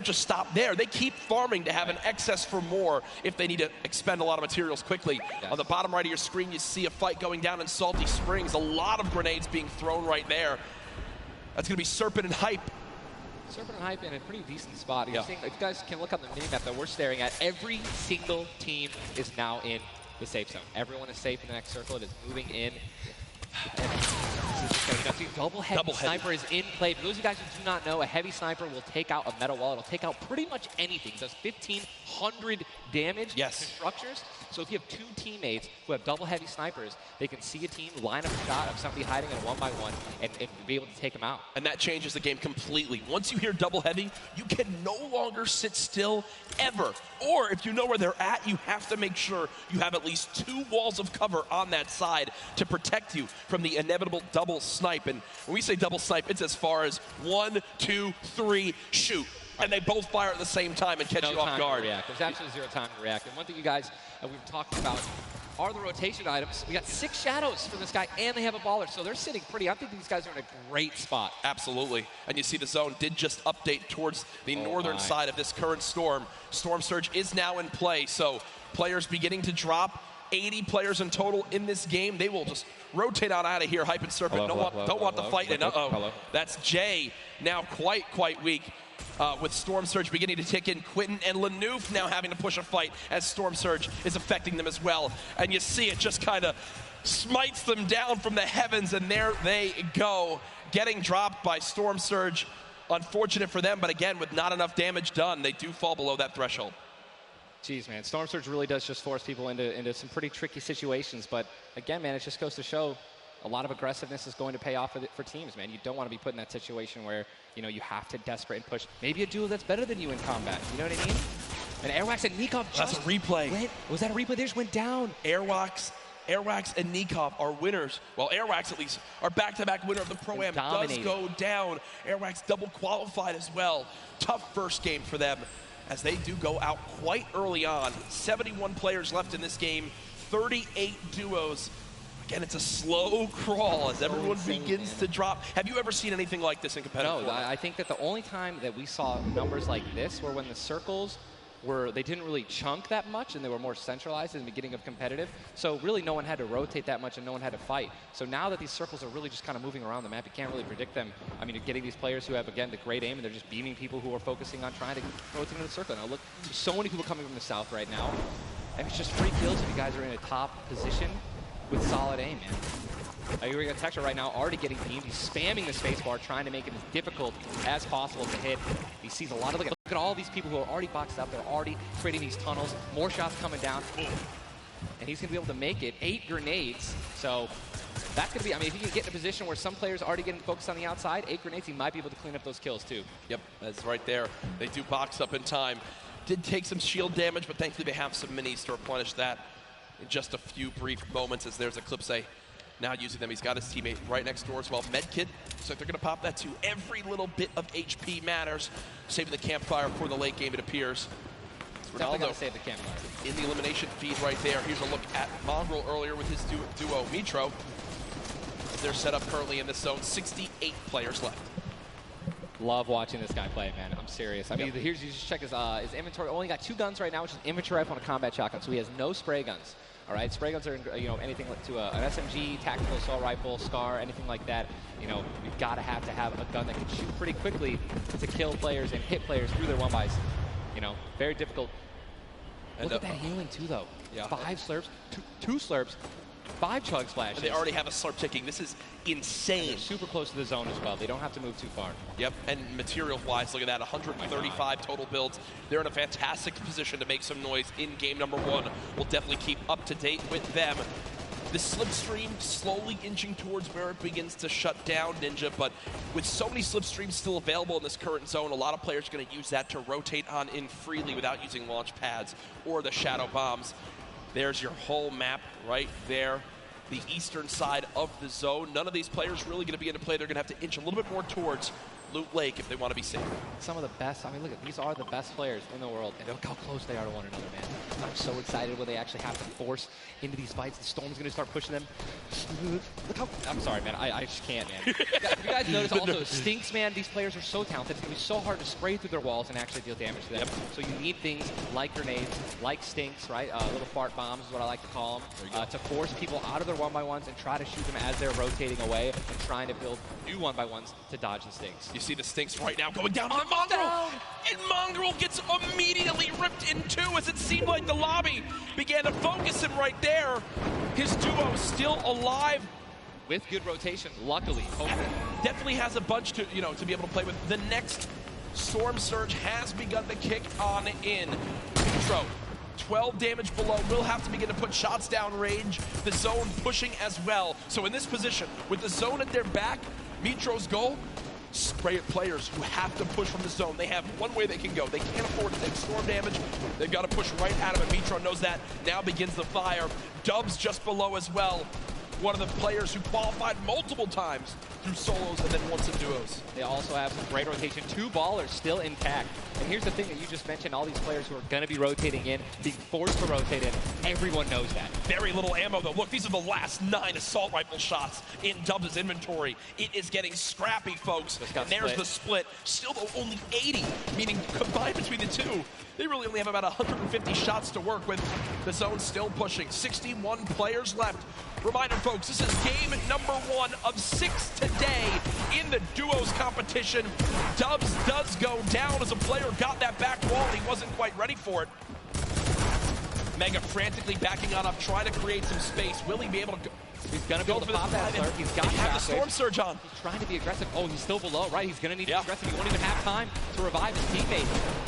just stop there. They keep farming to have an excess for more if they need to expend a lot of materials quickly. Yes. On the bottom right of your screen, you see a fight going down in Salty Springs. A lot of grenades being thrown right there. That's going to be Serpent and Hype. Serpent and Hype in a pretty decent spot. You're seeing, if you guys can look on the mini-map that we're staring at, every single team is now in the safe zone. Everyone is safe in the next circle. It is moving in. Double heavy sniper is in play. For those of you guys who do not know, a heavy sniper will take out a metal wall. It'll take out pretty much anything. It does 1,500 damage to structures. So if you have two teammates who have double heavy snipers, they can see a team, line up a shot of somebody hiding in a 1-by-1 and be able to take them out. And that changes the game completely. Once you hear double heavy, you can no longer sit still ever. Or if you know where they're at, you have to make sure you have at least 2 walls of cover on that side to protect you from the inevitable double snipe. And when we say double snipe, it's as far as 1, 2, 3, shoot. And they both fire at the same time and catch you off guard. There's absolutely zero time to react. And one thing you guys we've talked about are the rotation items. We got 6 shadows for this guy, and they have a baller, so they're sitting pretty. I think these guys are in a great spot. Absolutely. And you see the zone did just update towards the northern side of this current storm. Storm Surge is now in play, so players beginning to drop. 80 players in total in this game. They will just rotate on out of here. Hype and Serpent don't want the fight. And that's Jay now quite weak. With Storm Surge beginning to tick in. Quentin and Lanouf now having to push a fight as Storm Surge is affecting them as well. And you see it just kind of smites them down from the heavens, and there they go. Getting dropped by Storm Surge. Unfortunate for them, but again, with not enough damage done, they do fall below that threshold. Jeez, man, Storm Surge really does just force people into some pretty tricky situations. But again, man, it just goes to show a lot of aggressiveness is going to pay off for teams, man. You don't want to be put in that situation where, you know, you have to desperate and push. Maybe a duo that's better than you in combat. You know what I mean? And Airwax and Nikov that's a replay. Was that a replay? They just went down. Airwax and Nikov are winners. Well, Airwax at least are back-to-back winner of the Pro-Am. Does go down. Airwax double qualified as well. Tough first game for them, as they do go out quite early on. 71 players left in this game, 38 duos. Again, it's a slow crawl as everyone begins to drop. Have you ever seen anything like this in competitive? No, I think that the only time that we saw numbers like this were when the circles they didn't really chunk that much and they were more centralized in the beginning of competitive. So really no one had to rotate that much and no one had to fight. So now that these circles are really just kind of moving around the map, you can't really predict them. I mean, you're getting these players who have, again, the great aim, and they're just beaming people who are focusing on trying to rotate into the circle. Now look, there's so many people coming from the south right now. And it's just free kills if you guys are in a top position with solid aim, man. You're going to Texture right now, already getting beamed. He's spamming the spacebar, trying to make it as difficult as possible to hit. He sees a lot of, look at all these people who are already boxed up. They're already creating these tunnels. More shots coming down. And he's going to be able to make it. 8 grenades. So that's going to be, I mean, if you can get in a position where some players are already getting focused on the outside, 8 grenades, he might be able to clean up those kills too. Yep, that's right there. They do box up in time. Did take some shield damage, but thankfully they have some minis to replenish that in just a few brief moments, as there's Eclipse now using them. He's got his teammate right next door as well. Medkit, so they're going to pop that too. Every little bit of HP matters. Saving the campfire for the late game, it appears. Ronaldo save the campfire. In the elimination feed right there. Here's a look at Mongrel earlier with his duo, Mitro. They're set up currently in this zone. 68 players left. Love watching this guy play, man. I'm serious. I mean, here's, you just check his inventory. Only got 2 guns right now, which is infantry rifle and a combat shotgun, so he has no spray guns. All right, spray guns are, you know, anything like to an SMG, tactical assault rifle, SCAR, anything like that. You know, we've got to have a gun that can shoot pretty quickly to kill players and hit players through their 1-bys. You know, very difficult. Look at that healing too, though. Yeah. 5 slurps, 2 slurps, 5 chug splashes. And they already have a slurp ticking. This is insane. And they're super close to the zone as well. They don't have to move too far. Yep, and material-wise, look at that, 135 total builds. They're in a fantastic position to make some noise in game number 1. We'll definitely keep up to date with them. The slipstream slowly inching towards where it begins to shut down Ninja, but with so many slipstreams still available in this current zone, a lot of players are going to use that to rotate on in freely without using launch pads or the shadow bombs. There's your whole map right there, the eastern side of the zone. None of these players really going to be into play. They're going to have to inch a little bit more towards Loot Lake if they want to be safe. Some of the best, I mean, look, these are the best players in the world, and look how close they are to one another, man. I'm so excited when they actually have to force into these fights. The Storm's going to start pushing them. Look how, I'm sorry, man, I just can't, man. You guys notice also, Stinks, man, these players are so talented. It's going to be so hard to spray through their walls and actually deal damage to them. So you need things like grenades, like Stinks, right? Little fart bombs is what I like to call them, to force people out of their 1x1s and try to shoot them as they're rotating away and trying to build new 1x1s to dodge the Stinks. You see the Stinks right now going down on the Mongrel, and Mongrel gets immediately ripped in two as it seemed like the lobby began to focus him right there. His duo still alive. With good rotation, luckily. Definitely has a bunch to, to be able to play with. The next Storm Surge has begun to kick on in. Intro. 12 damage below, will have to begin to put shots down range. The zone pushing as well. So in this position, with the zone at their back, Mitro's goal, spray at players who have to push from the zone. They have one way they can go. They can't afford to take storm damage. They've got to push right at him, and Mitro knows that. Now begins the fire. Dubs just below as well. One of the players who qualified multiple times through solos and then once in duos. They also have some great rotation. 2 ballers still intact. And here's the thing that you just mentioned, all these players who are going to be rotating in, being forced to rotate in, everyone knows that. Very little ammo, though. Look, these are the last 9 assault rifle shots in Dubs' inventory. It is getting scrappy, folks. And there's the split. Still, though, only 80, meaning combined between the two, they really only have about 150 shots to work with. The zone still pushing. 61 players left. Reminder, folks, this is game number 1 of 6 today in the duos competition. Dubs does go down as a player got that back wall and he wasn't quite ready for it. Mega frantically backing on up, trying to create some space. Will he be able to go? He's going to be able to pop that slurp. He's got the Storm Surge on. He's trying to be aggressive. Oh, he's still below, right? He's going to need to be aggressive. He won't even have time to revive his teammate.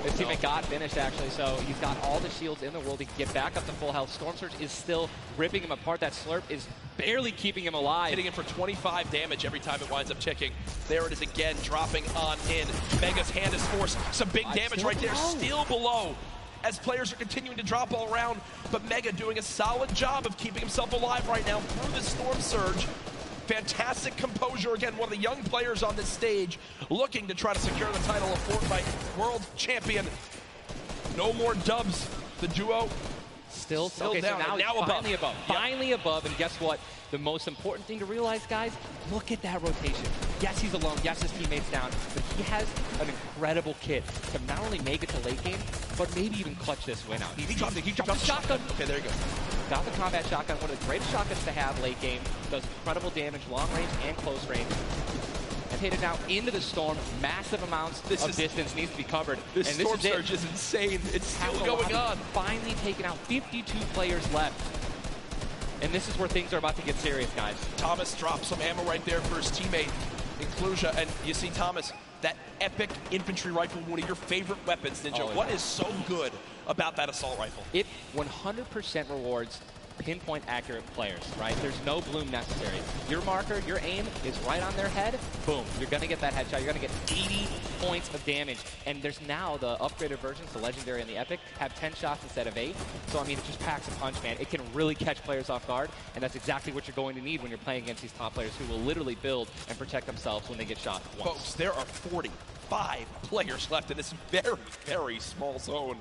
His teammate got finished, actually, so he's got all the shields in the world. He can get back up to full health. Storm Surge is still ripping him apart. That slurp is barely keeping him alive. Hitting him for 25 damage every time it winds up ticking. There it is again, dropping on in. Mega's hand is forced. Some big damage right there, still below. As players are continuing to drop all around, but Mega doing a solid job of keeping himself alive right now through the Storm Surge. Fantastic composure. Again, one of the young players on this stage looking to try to secure the title of Fortnite World Champion. No more Dubs. The duo still okay, down. So now finally above. Finally above. And guess what? The most important thing to realize, guys, look at that rotation. Yes, he's alone. Yes, his teammate's down. But he has an incredible kit to not only make it to late game, but maybe even clutch this win out. He dropped the shotgun. Okay, there you go. Got the combat shotgun, one of the greatest shotguns to have late game. Does incredible damage, long range and close range. And hit it now into the storm. Massive amounts of distance needs to be covered. This Storm Surge is insane. It's still going on. Finally taken out. 52 players left. And this is where things are about to get serious, guys. Thomas drops some ammo right there for his teammate, Inclusia. And you see Thomas, that epic infantry rifle, one of your favorite weapons, Ninja. What is so good about that assault rifle? It 100% rewards pinpoint accurate players, right? There's no bloom necessary. Your marker, your aim is right on their head. Boom. You're going to get that headshot. You're going to get 80 points of damage. And there's now the upgraded versions, the Legendary and the Epic, have 10 shots instead of 8. So, I mean, it just packs a punch, man. It can really catch players off guard. And that's exactly what you're going to need when you're playing against these top players who will literally build and protect themselves when they get shot once. Folks, there are 45 players left in this very, very small zone.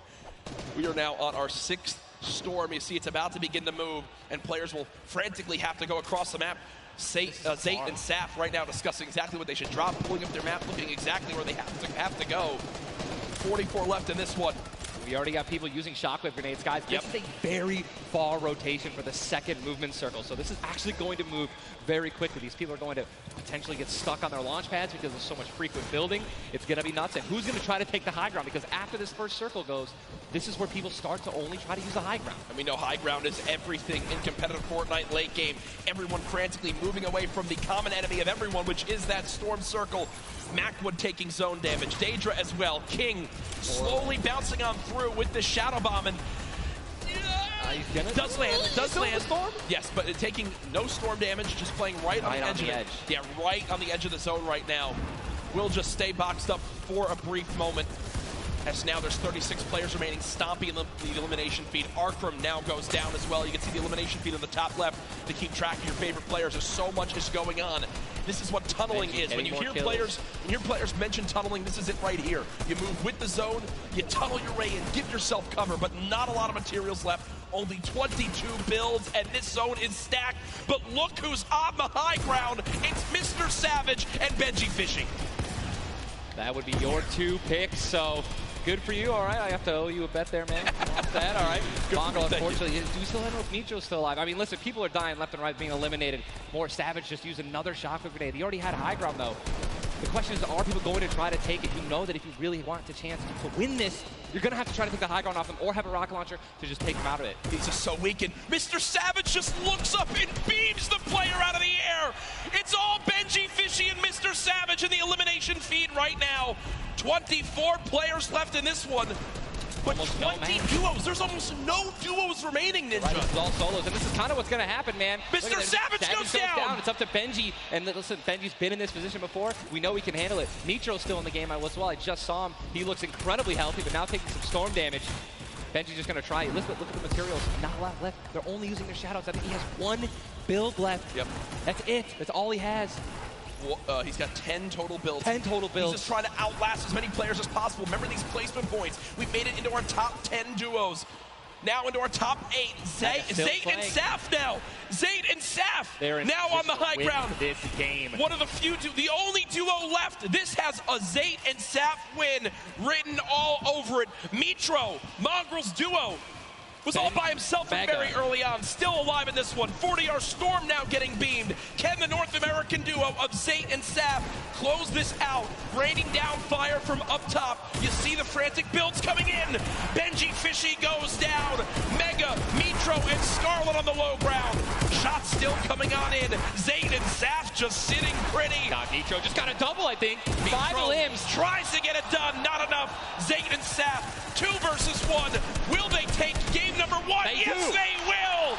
We are now on our 6th storm. You see it's about to begin to move, and players will frantically have to go across the map. Zayt and Saf right now discussing exactly what they should drop, pulling up their map, looking exactly where they have to go. 44 left in this one. We already got people using shockwave grenades, guys. This is a very far rotation for the second movement circle, so this is actually going to move very quickly. These people are going to potentially get stuck on their launch pads because there's so much frequent building. It's going to be nuts. And who's going to try to take the high ground? Because after this first circle goes, this is where people start to only try to use the high ground. And we know high ground is everything in competitive Fortnite late game. Everyone frantically moving away from the common enemy of everyone, which is that storm circle. Macwood taking zone damage. Daedra as well. King slowly bouncing on through with the shadow bomb, and does land. Yes, but taking no storm damage, just playing right on the edge. Yeah, right on the edge of the zone right now. Will just stay boxed up for a brief moment. As now there's 36 players remaining. Stompy in the elimination feed. Arkram now goes down as well. You can see the elimination feed on the top left to keep track of your favorite players. There's so much is going on. This is what tunneling is. When you hear players mention tunneling, this is it right here. You move with the zone, you tunnel your way in, give yourself cover, but not a lot of materials left. Only 22 builds, and this zone is stacked. But look who's on the high ground. It's Mr. Savage and Benji Fishing. That would be your 2 picks, so good for you. All right, I have to owe you a bet there, man. Off that, all right. Mongrel, unfortunately, do we still know if Mitro's still alive? I mean, listen, people are dying left and right, being eliminated. More Savage just used another shockwave grenade. He already had high ground, though. The question is, are people going to try to take it? You know that if you really want the chance to win this, you're going to have to try to take the high ground off them or have a rocket launcher to just take him out of it. He's just so weak, and Mr. Savage just looks up and beams the player out of the air. It's all Benji Fishy and Mr. Savage in the elimination feed right now. 24 players left in this one. But almost 20 duos. There's almost no duos remaining, Ninja. Right, it's all solos, and this is kind of what's going to happen, man. Mr. Savage goes down. It's up to Benji, and listen, Benji's been in this position before. We know he can handle it. Nitro's still in the game as well. I just saw him. He looks incredibly healthy, but now taking some storm damage. Benji's just going to try it. Look at the materials. Not a lot left. They're only using their shadows. I think he has 1 build left. Yep. That's it. That's all he has. He's got 10 total builds. 10 total builds. He's just trying to outlast as many players as possible. Remember these placement points. We've made it into our top 10 duos. Now into our top 8. Zayt and Saf now. Zayt and Saf now on the high ground. This game. One of the few, the only duo left. This has a Zayt and Saf win written all over it. Mitro, Mongrel's duo, was all by himself very early on. Still alive in this one. 40R Storm now getting beamed. Can the North American duo of Zayt and Saf close this out? Raining down fire from up top. You see the frantic builds coming in. Benji Fishy goes down. Mega, Mitro, and Scarlet on the low ground. Shots still coming on in. Zayt and Saf just sitting pretty. Nitro just got a double, I think. Mitro 5 limbs. Tries to get it done. Not enough. Zayt and Saf, 2 versus 1. Will they take game number 1? Yes, they will.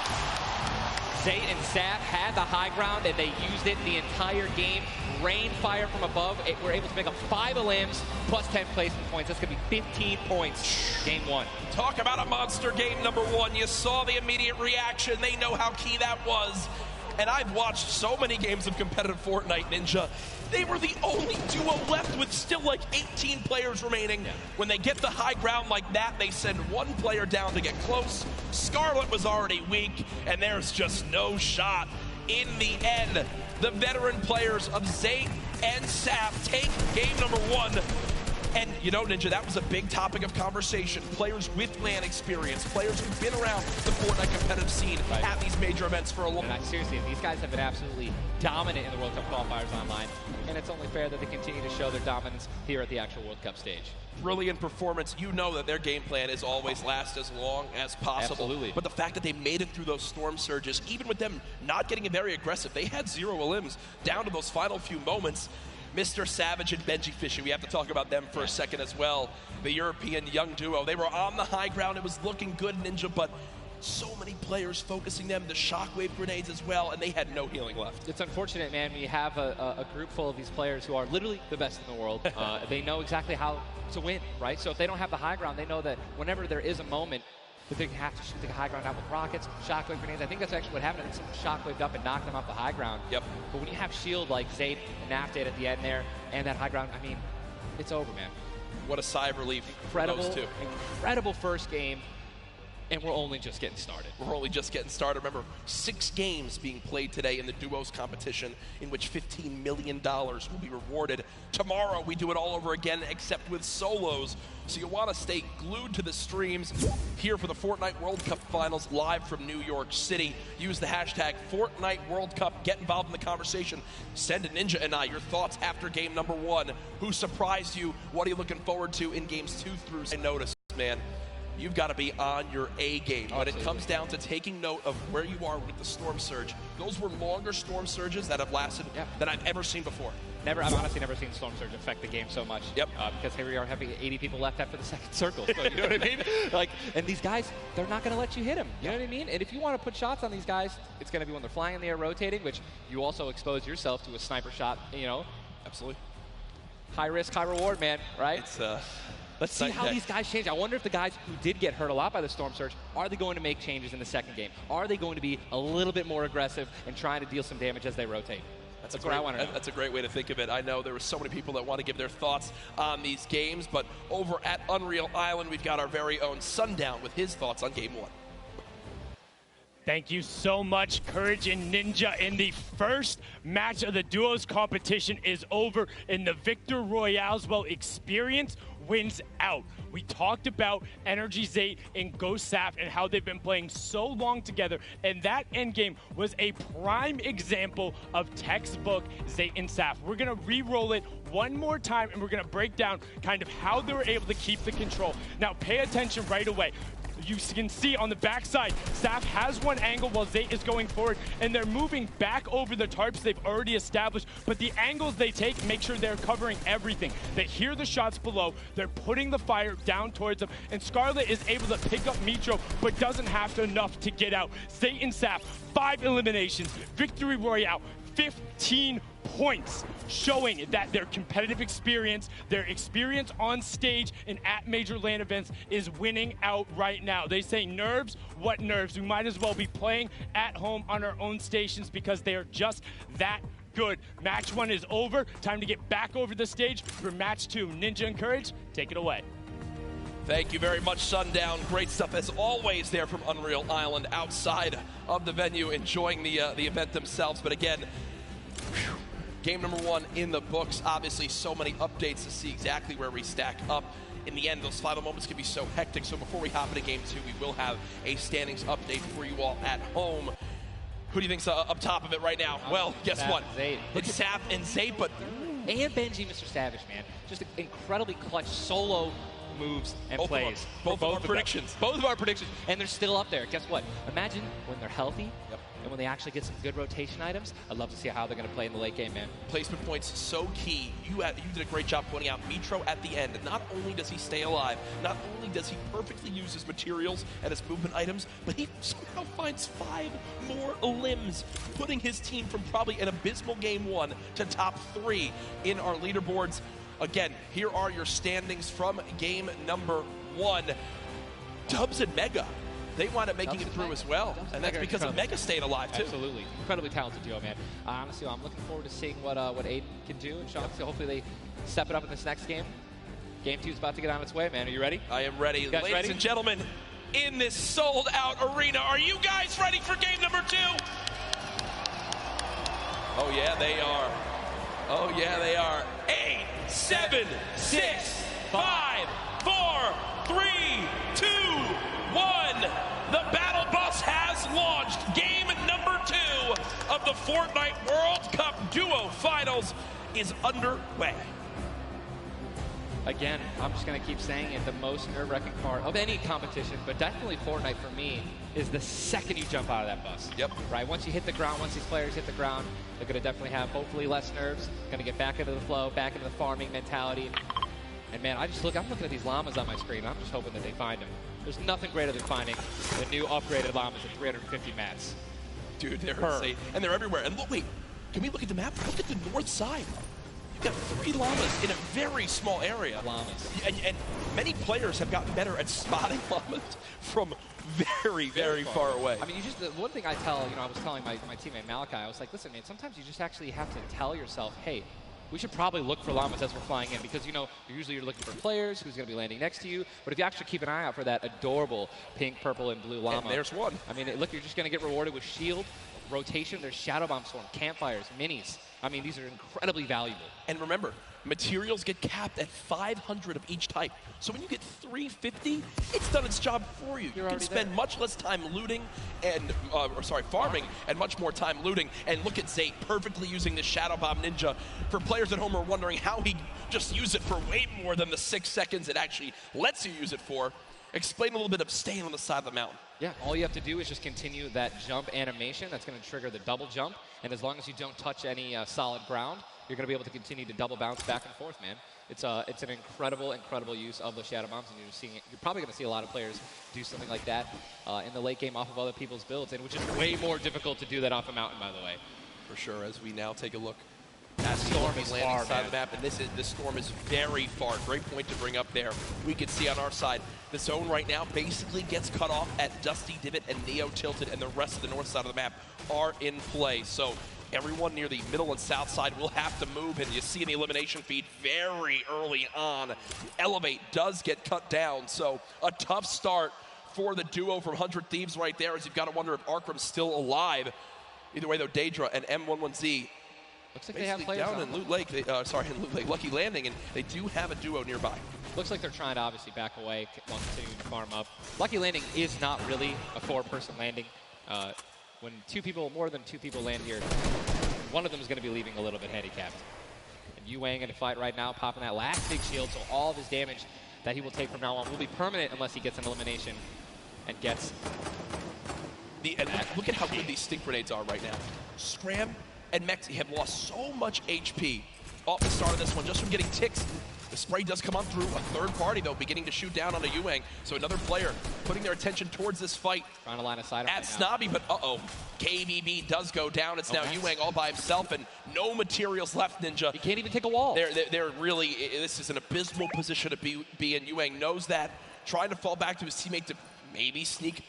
Zayt and Saf had the high ground, and they used it the entire game. Rain fire from above. We're able to pick up 5 limbs plus 10 placement points. That's going to be 15 points. Game 1. Talk about a monster game number 1. You saw the immediate reaction. They know how key that was. And I've watched so many games of competitive Fortnite, Ninja. They were the only duo left with still like 18 players remaining. Yeah. When they get the high ground like that, they send 1 player down to get close. Scarlet was already weak, and there's just no shot. In the end, the veteran players of Zayt and Saf take game number 1. And, you know, Ninja, that was a big topic of conversation. Players with LAN experience, players who've been around the Fortnite competitive scene at these major events for a long time. Seriously, these guys have been absolutely dominant in the World Cup qualifiers online, and it's only fair that they continue to show their dominance here at the actual World Cup stage. Brilliant performance. You know that their game plan is always last as long as possible. Absolutely. But the fact that they made it through those storm surges, even with them not getting very aggressive, they had 0 limbs down to those final few moments. Mr. Savage and Benji Fishy, we have to talk about them for a second as well. The European young duo, they were on the high ground. It was looking good, Ninja, but so many players focusing them, the shockwave grenades as well, and they had no healing left. It's unfortunate, man. We have a group full of these players who are literally the best in the world. They know exactly how to win, right? So if they don't have the high ground, they know that whenever there is a moment, that they have to shoot the high ground out with rockets, shockwave grenades. I think that's actually what happened. I think someone shockwaved up and knocked them off the high ground. Yep. But when you have shield like Zayt and Naf did at the end there, and that high ground, I mean, it's over, man. What a sigh of relief for those two. Incredible first game. And we're only just getting started. We're only just getting started. Remember, 6 games being played today in the duos competition, in which $15 million will be rewarded. Tomorrow, we do it all over again, except with solos. So you want to stay glued to the streams here for the Fortnite World Cup Finals live from New York City. Use the hashtag Fortnite World Cup. Get involved in the conversation. Send to Ninja and I your thoughts after game number 1. Who surprised you? What are you looking forward to in games 2 through? I noticed, man. You've got to be on your A game when it comes down to taking note of where you are with the storm surge. Those were longer storm surges that have lasted than I've ever seen before. I've honestly never seen storm surge affect the game so much. Yep. Because here we are having 80 people left after the second circle. So you know what I mean? Like, and these guys, they're not going to let you hit them. You know what I mean? And if you want to put shots on these guys, it's going to be when they're flying in the air, rotating, which you also expose yourself to a sniper shot. You know. Absolutely. High risk, high reward, man. Right? It's Let's see how these guys change. I wonder if the guys who did get hurt a lot by the storm surge, are they going to make changes in the second game? Are they going to be a little bit more aggressive and trying to deal some damage as they rotate? That's what I want to know. That's a great way to think of it. I know there were so many people that want to give their thoughts on these games, but over at Unreal Island, we've got our very own Sundown with his thoughts on Game 1. Thank you so much, Courage and Ninja. And the first match of the duos competition is over, and the Victor Royale's experience wins out. We talked about Energy Zate and Ghost Saf and how they've been playing so long together, and that endgame was a prime example of textbook Zate and Saf. We're going to re-roll it one more time, and we're going to break down kind of how they were able to keep the control. Now, pay attention right away. You can see on the backside, Saf has one angle while Zate is going forward, and they're moving back over the tarps they've already established, but the angles they take make sure they're covering everything. They hear the shots below, they're putting the fire down towards them, and Scarlet is able to pick up Mitro, but doesn't have enough to get out. Zate and Saf, 5 eliminations, Victory Royale, 15 points, showing that their competitive experience, their experience on stage and at major LAN events is winning out right now. They say nerves, what nerves? We might as well be playing at home on our own stations because they are just that good. Match 1 is over. Time to get back over the stage for match 2. Ninja and Courage, take it away. Thank you very much, Sundown. Great stuff as always there from Unreal Island outside of the venue, enjoying the event themselves. But again, game number 1 in the books. Obviously, so many updates to see exactly where we stack up. In the end, those final moments can be so hectic. So before we hop into game 2, we will have a standings update for you all at home. Who do you think's up top of it right now? Well, guess what? It's Saf and Zate, but... And Benji, Mr. Savage, man. Just incredibly clutch solo moves and plays. Both of our predictions. Both of our predictions. And they're still up there. Guess what? Imagine when they're healthy. Yep. And when they actually get some good rotation items, I'd love to see how they're going to play in the late game, man. Placement points so key. You did a great job pointing out Mitro at the end. Not only does he stay alive, not only does he perfectly use his materials and his movement items, but he somehow finds 5 more limbs, putting his team from probably an abysmal game 1 to top 3 in our leaderboards. Again, here are your standings from game number 1. Dubs and Mega, they wind up making it through as well. And that's because of Mega staying alive, too. Absolutely. Incredibly talented duo, man. Honestly, I'm looking forward to seeing what Aiden can do and Sean. So hopefully they step it up in this next game. Game 2 is about to get on its way, man. Are you ready? I am ready. Ladies and gentlemen, in this sold-out arena, are you guys ready for game number 2? Oh, yeah, they are. Oh, yeah, they are. 8, 7, 6, 5, 4, 3, 2, 1. The battle bus has launched. Game number 2 of the Fortnite World Cup Duo Finals is underway. Again, I'm just going to keep saying it, the most nerve-wracking part of any competition, but definitely Fortnite for me, is the second you jump out of that bus. Yep. Right? Once you hit the ground, once these players hit the ground, they're going to definitely have hopefully less nerves, going to get back into the flow, back into the farming mentality. And man, I'm looking at these llamas on my screen. I'm just hoping that they find them. There's nothing greater than finding the new upgraded llamas at 350 mats. Dude, they're insane. And they're everywhere. And look, wait, can we look at the map? Look at the north side. You've got 3 llamas in a very small area. Llamas. And many players have gotten better at spotting llamas from very, very far away. I mean, the one thing I was telling my teammate Malachi, I was like, listen, man, sometimes you just actually have to tell yourself, hey, we should probably look for llamas as we're flying in because, usually you're looking for players who's going to be landing next to you. But if you actually keep an eye out for that adorable pink, purple, and blue llama. And there's one. I mean, look, you're just going to get rewarded with shield, rotation. There's Shadow Bomb Storm, campfires, minis. I mean, these are incredibly valuable. And remember, materials get capped at 500 of each type. So when you get 350, it's done its job for you. You can spend much less time looting and, farming and much more time looting. And look at Zate perfectly using the Shadow Bomb Ninja. For players at home who are wondering how he just used it for way more than the 6 seconds it actually lets you use it for, explain a little bit of staying on the side of the mountain. Yeah, all you have to do is just continue that jump animation. That's going to trigger the double jump. And as long as you don't touch any solid ground, you're going to be able to continue to double bounce back and forth, man. It's an incredible use of the Shadow Bombs, and you're probably going to see a lot of players do something like that in the late game off of other people's builds, and which is way more difficult to do that off a mountain, by the way. For sure, as we now take a look at the storm is landing side of the map, and the storm is very far. Great point to bring up there. We can see on our side, the zone right now basically gets cut off at Dusty Divot and Neo Tilted, and the rest of the north side of the map are in play. So everyone near the middle and south side will have to move, and you see in the elimination feed very early on, Elevate does get cut down, so a tough start for the duo from 100 Thieves right there, as you've got to wonder if Arkram's still alive. Either way, though, Daedra and M11Z looks like they have players down in Loot Lake. In Loot Lake, Lucky Landing, and they do have a duo nearby. Looks like they're trying to obviously back away while continuing to farm up. Lucky Landing is not really a 4-person landing. When more than two people land here, one of them is going to be leaving a little bit handicapped. And Yu Wang in a fight right now, popping that last big shield, so all of his damage that he will take from now on will be permanent unless he gets an elimination and gets... Look at how good these stink grenades are right now. Scram and Mexi have lost so much HP off the start of this one just from getting ticks. The spray does come on through. A third party, though, beginning to shoot down on a Yu Wang. So another player putting their attention towards this fight. Trying to line of sight at Snobby, but KBB does go down. It's now Yu Wang all by himself, and no materials left, Ninja. He can't even take a wall. They're really, this is an abysmal position to be in. Yu Wang knows that. Trying to fall back to his teammate to maybe sneak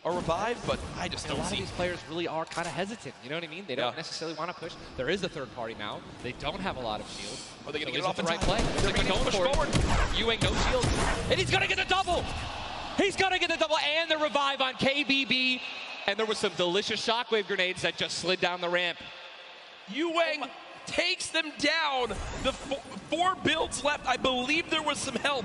a revive, but I just don't see. A lot of these players really are kind of hesitant. You know what I mean? They don't necessarily want to push. There is a third party now. They don't have a lot of shield. Are they going to get off the right play? They're going to push forward. Yu Wang no shield, and he's going to get the double. He's going to get the double and the revive on KBB. And there was some delicious shockwave grenades that just slid down the ramp. Yu Wang takes them down. The 4 builds left. I believe there was some help.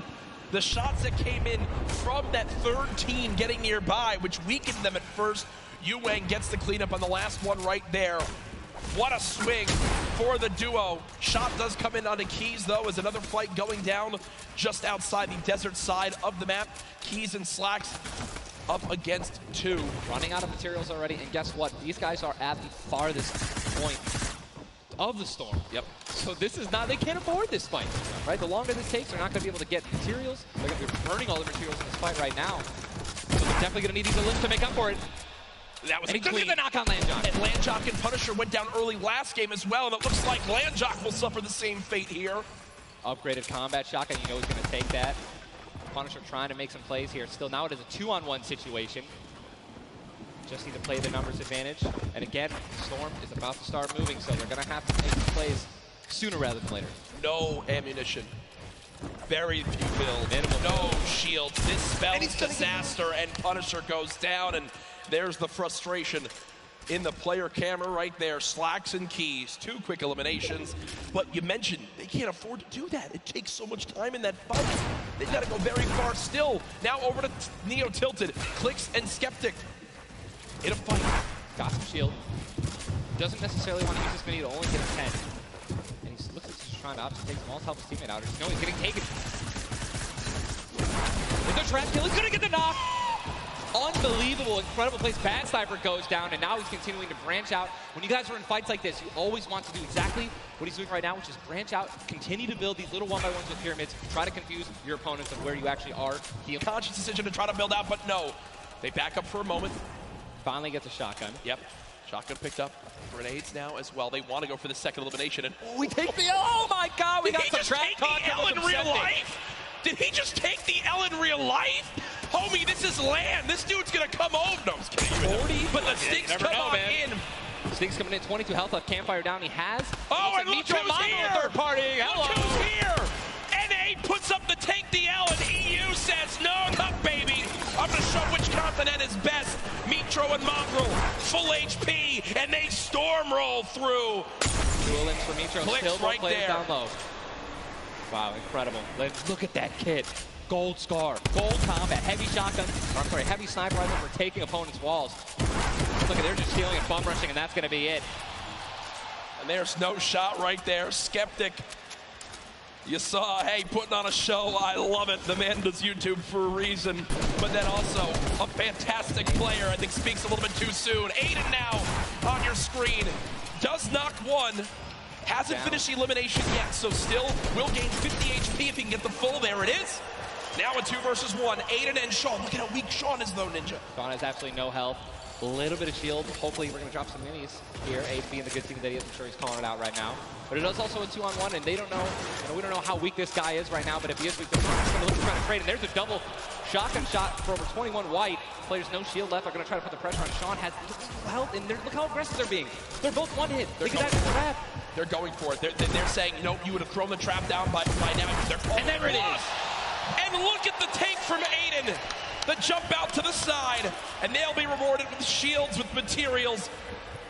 The shots that came in from that third team getting nearby, which weakened them at first. Yu Wang gets the cleanup on the last one right there. What a swing for the duo. Shot does come in onto Keys, though, as another fight going down just outside the desert side of the map. Keys and Slacks up against 2. Running out of materials already, and guess what? These guys are at the farthest point of the storm. Yep. So this is not, they can't afford this fight, right? The longer this takes, they're not going to be able to get materials. They're going to be burning all the materials in this fight right now. So they're definitely going to need these lists to make up for it. That was and he does get the knock on Landjock. And Landjock and Punisher went down early last game as well, and it looks like Landjock will suffer the same fate here. Upgraded combat shotgun, you know he's going to take that. Punisher trying to make some plays here. Still, now it is a 2-on-1 situation. Just need to play the numbers advantage. And again, Storm is about to start moving, so they're going to have to make some plays sooner rather than later. No ammunition. Very few builds. No shield. This spells disaster, and Punisher goes down, and there's the frustration in the player camera right there. Slacks and Keys, 2 quick eliminations. But you mentioned they can't afford to do that. It takes so much time in that fight. They've got to go very far still. Now over to Neo Tilted, Clicks and Skeptic in a fight. Got some shield. Doesn't necessarily want to use this mini to only get a 10. And he looks like he's trying to obviously take some all to help his teammate out. No, he's getting taken. With the trap kill, he's going to get the knock. Unbelievable, incredible plays. Bad Sniper goes down, and now he's continuing to branch out. When you guys are in fights like this, you always want to do exactly what he's doing right now, which is branch out, continue to build these little 1x1s with pyramids, try to confuse your opponents of where you actually are. Conscious decision to try to build out, but no. They back up for a moment. Finally gets a shotgun. Yep. Shotgun picked up. Grenades now as well. They want to go for the second elimination. And we take the oh my god, we got some trap talk. Did he just take the L in real life? Did he just take the L in real life? Homie, this is land. This dude's gonna come over. No, I'm just kidding. 40, but the Stinks come on in. Stinks coming in, 22 health left. Campfire down. He has. Oh, and look who's here. Third party. Hello. Look who's here. NA puts up the tank DL, and EU says, no, not baby. I'm gonna show which continent is best. Mitro and Mongrel, full HP, and they storm roll through. Duel ins for Mitro. Clicks Still right there. Down low. Wow, incredible. Look at that kit. Gold Scar, gold combat, heavy shotgun, or I'm sorry, heavy sniper rifle for taking opponents' walls. Look at, they're just stealing and bum rushing, and that's going to be it. And there's no shot right there. Skeptic, you saw, hey, putting on a show. I love it. The man does YouTube for a reason. But then also a fantastic player. I think speaks a little bit too soon. Aiden now on your screen. Does knock one. Hasn't finished the elimination yet, so still will gain 50 HP if he can get the full. There it is. Now a 2 versus 1. Aiden and Sean. Look at how weak Sean is, though, Ninja. Sean has absolutely no health. A little bit of shield. Hopefully we're going to drop some minis here. Aiden being the good team that he is. I'm sure he's calling it out right now. But it is also a 2-on-1, and they don't know, we don't know how weak this guy is right now, but if he is weak, they're going to look to try to trade. And there's a double shotgun shot for over 21 white. players, no shield left, are going to try to put the pressure on. Sean has health, and look how aggressive they're being. They're both one hit. They could actually trap. They're going for it. They're saying, you know, you would have thrown the trap down by now. And there it is. And look at the take from Aiden. The jump out to the side, and they'll be rewarded with shields, with materials.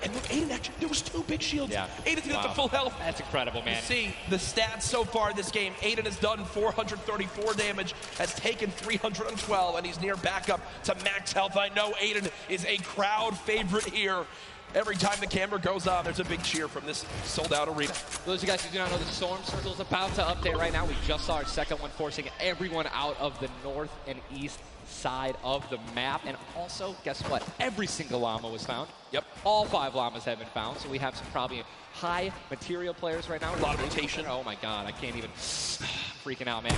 And look, Aiden actually, there was 2 big shields. Yeah. Aiden's got the full health. That's incredible, man. You see the stats so far this game. Aiden has done 434 damage, has taken 312, and he's near back up to max health. I know Aiden is a crowd favorite here. Every time the camera goes on, there's a big cheer from this sold-out arena. For those of you guys who do not know, the Storm Circle is about to update right now. We just saw our second one, forcing everyone out of the north and east side of the map. And also, guess what? Every single llama was found. Yep. All 5 llamas have been found, so we have some probably high material players right now. A lot of rotation. Oh my god, I can't even. Freaking out, man.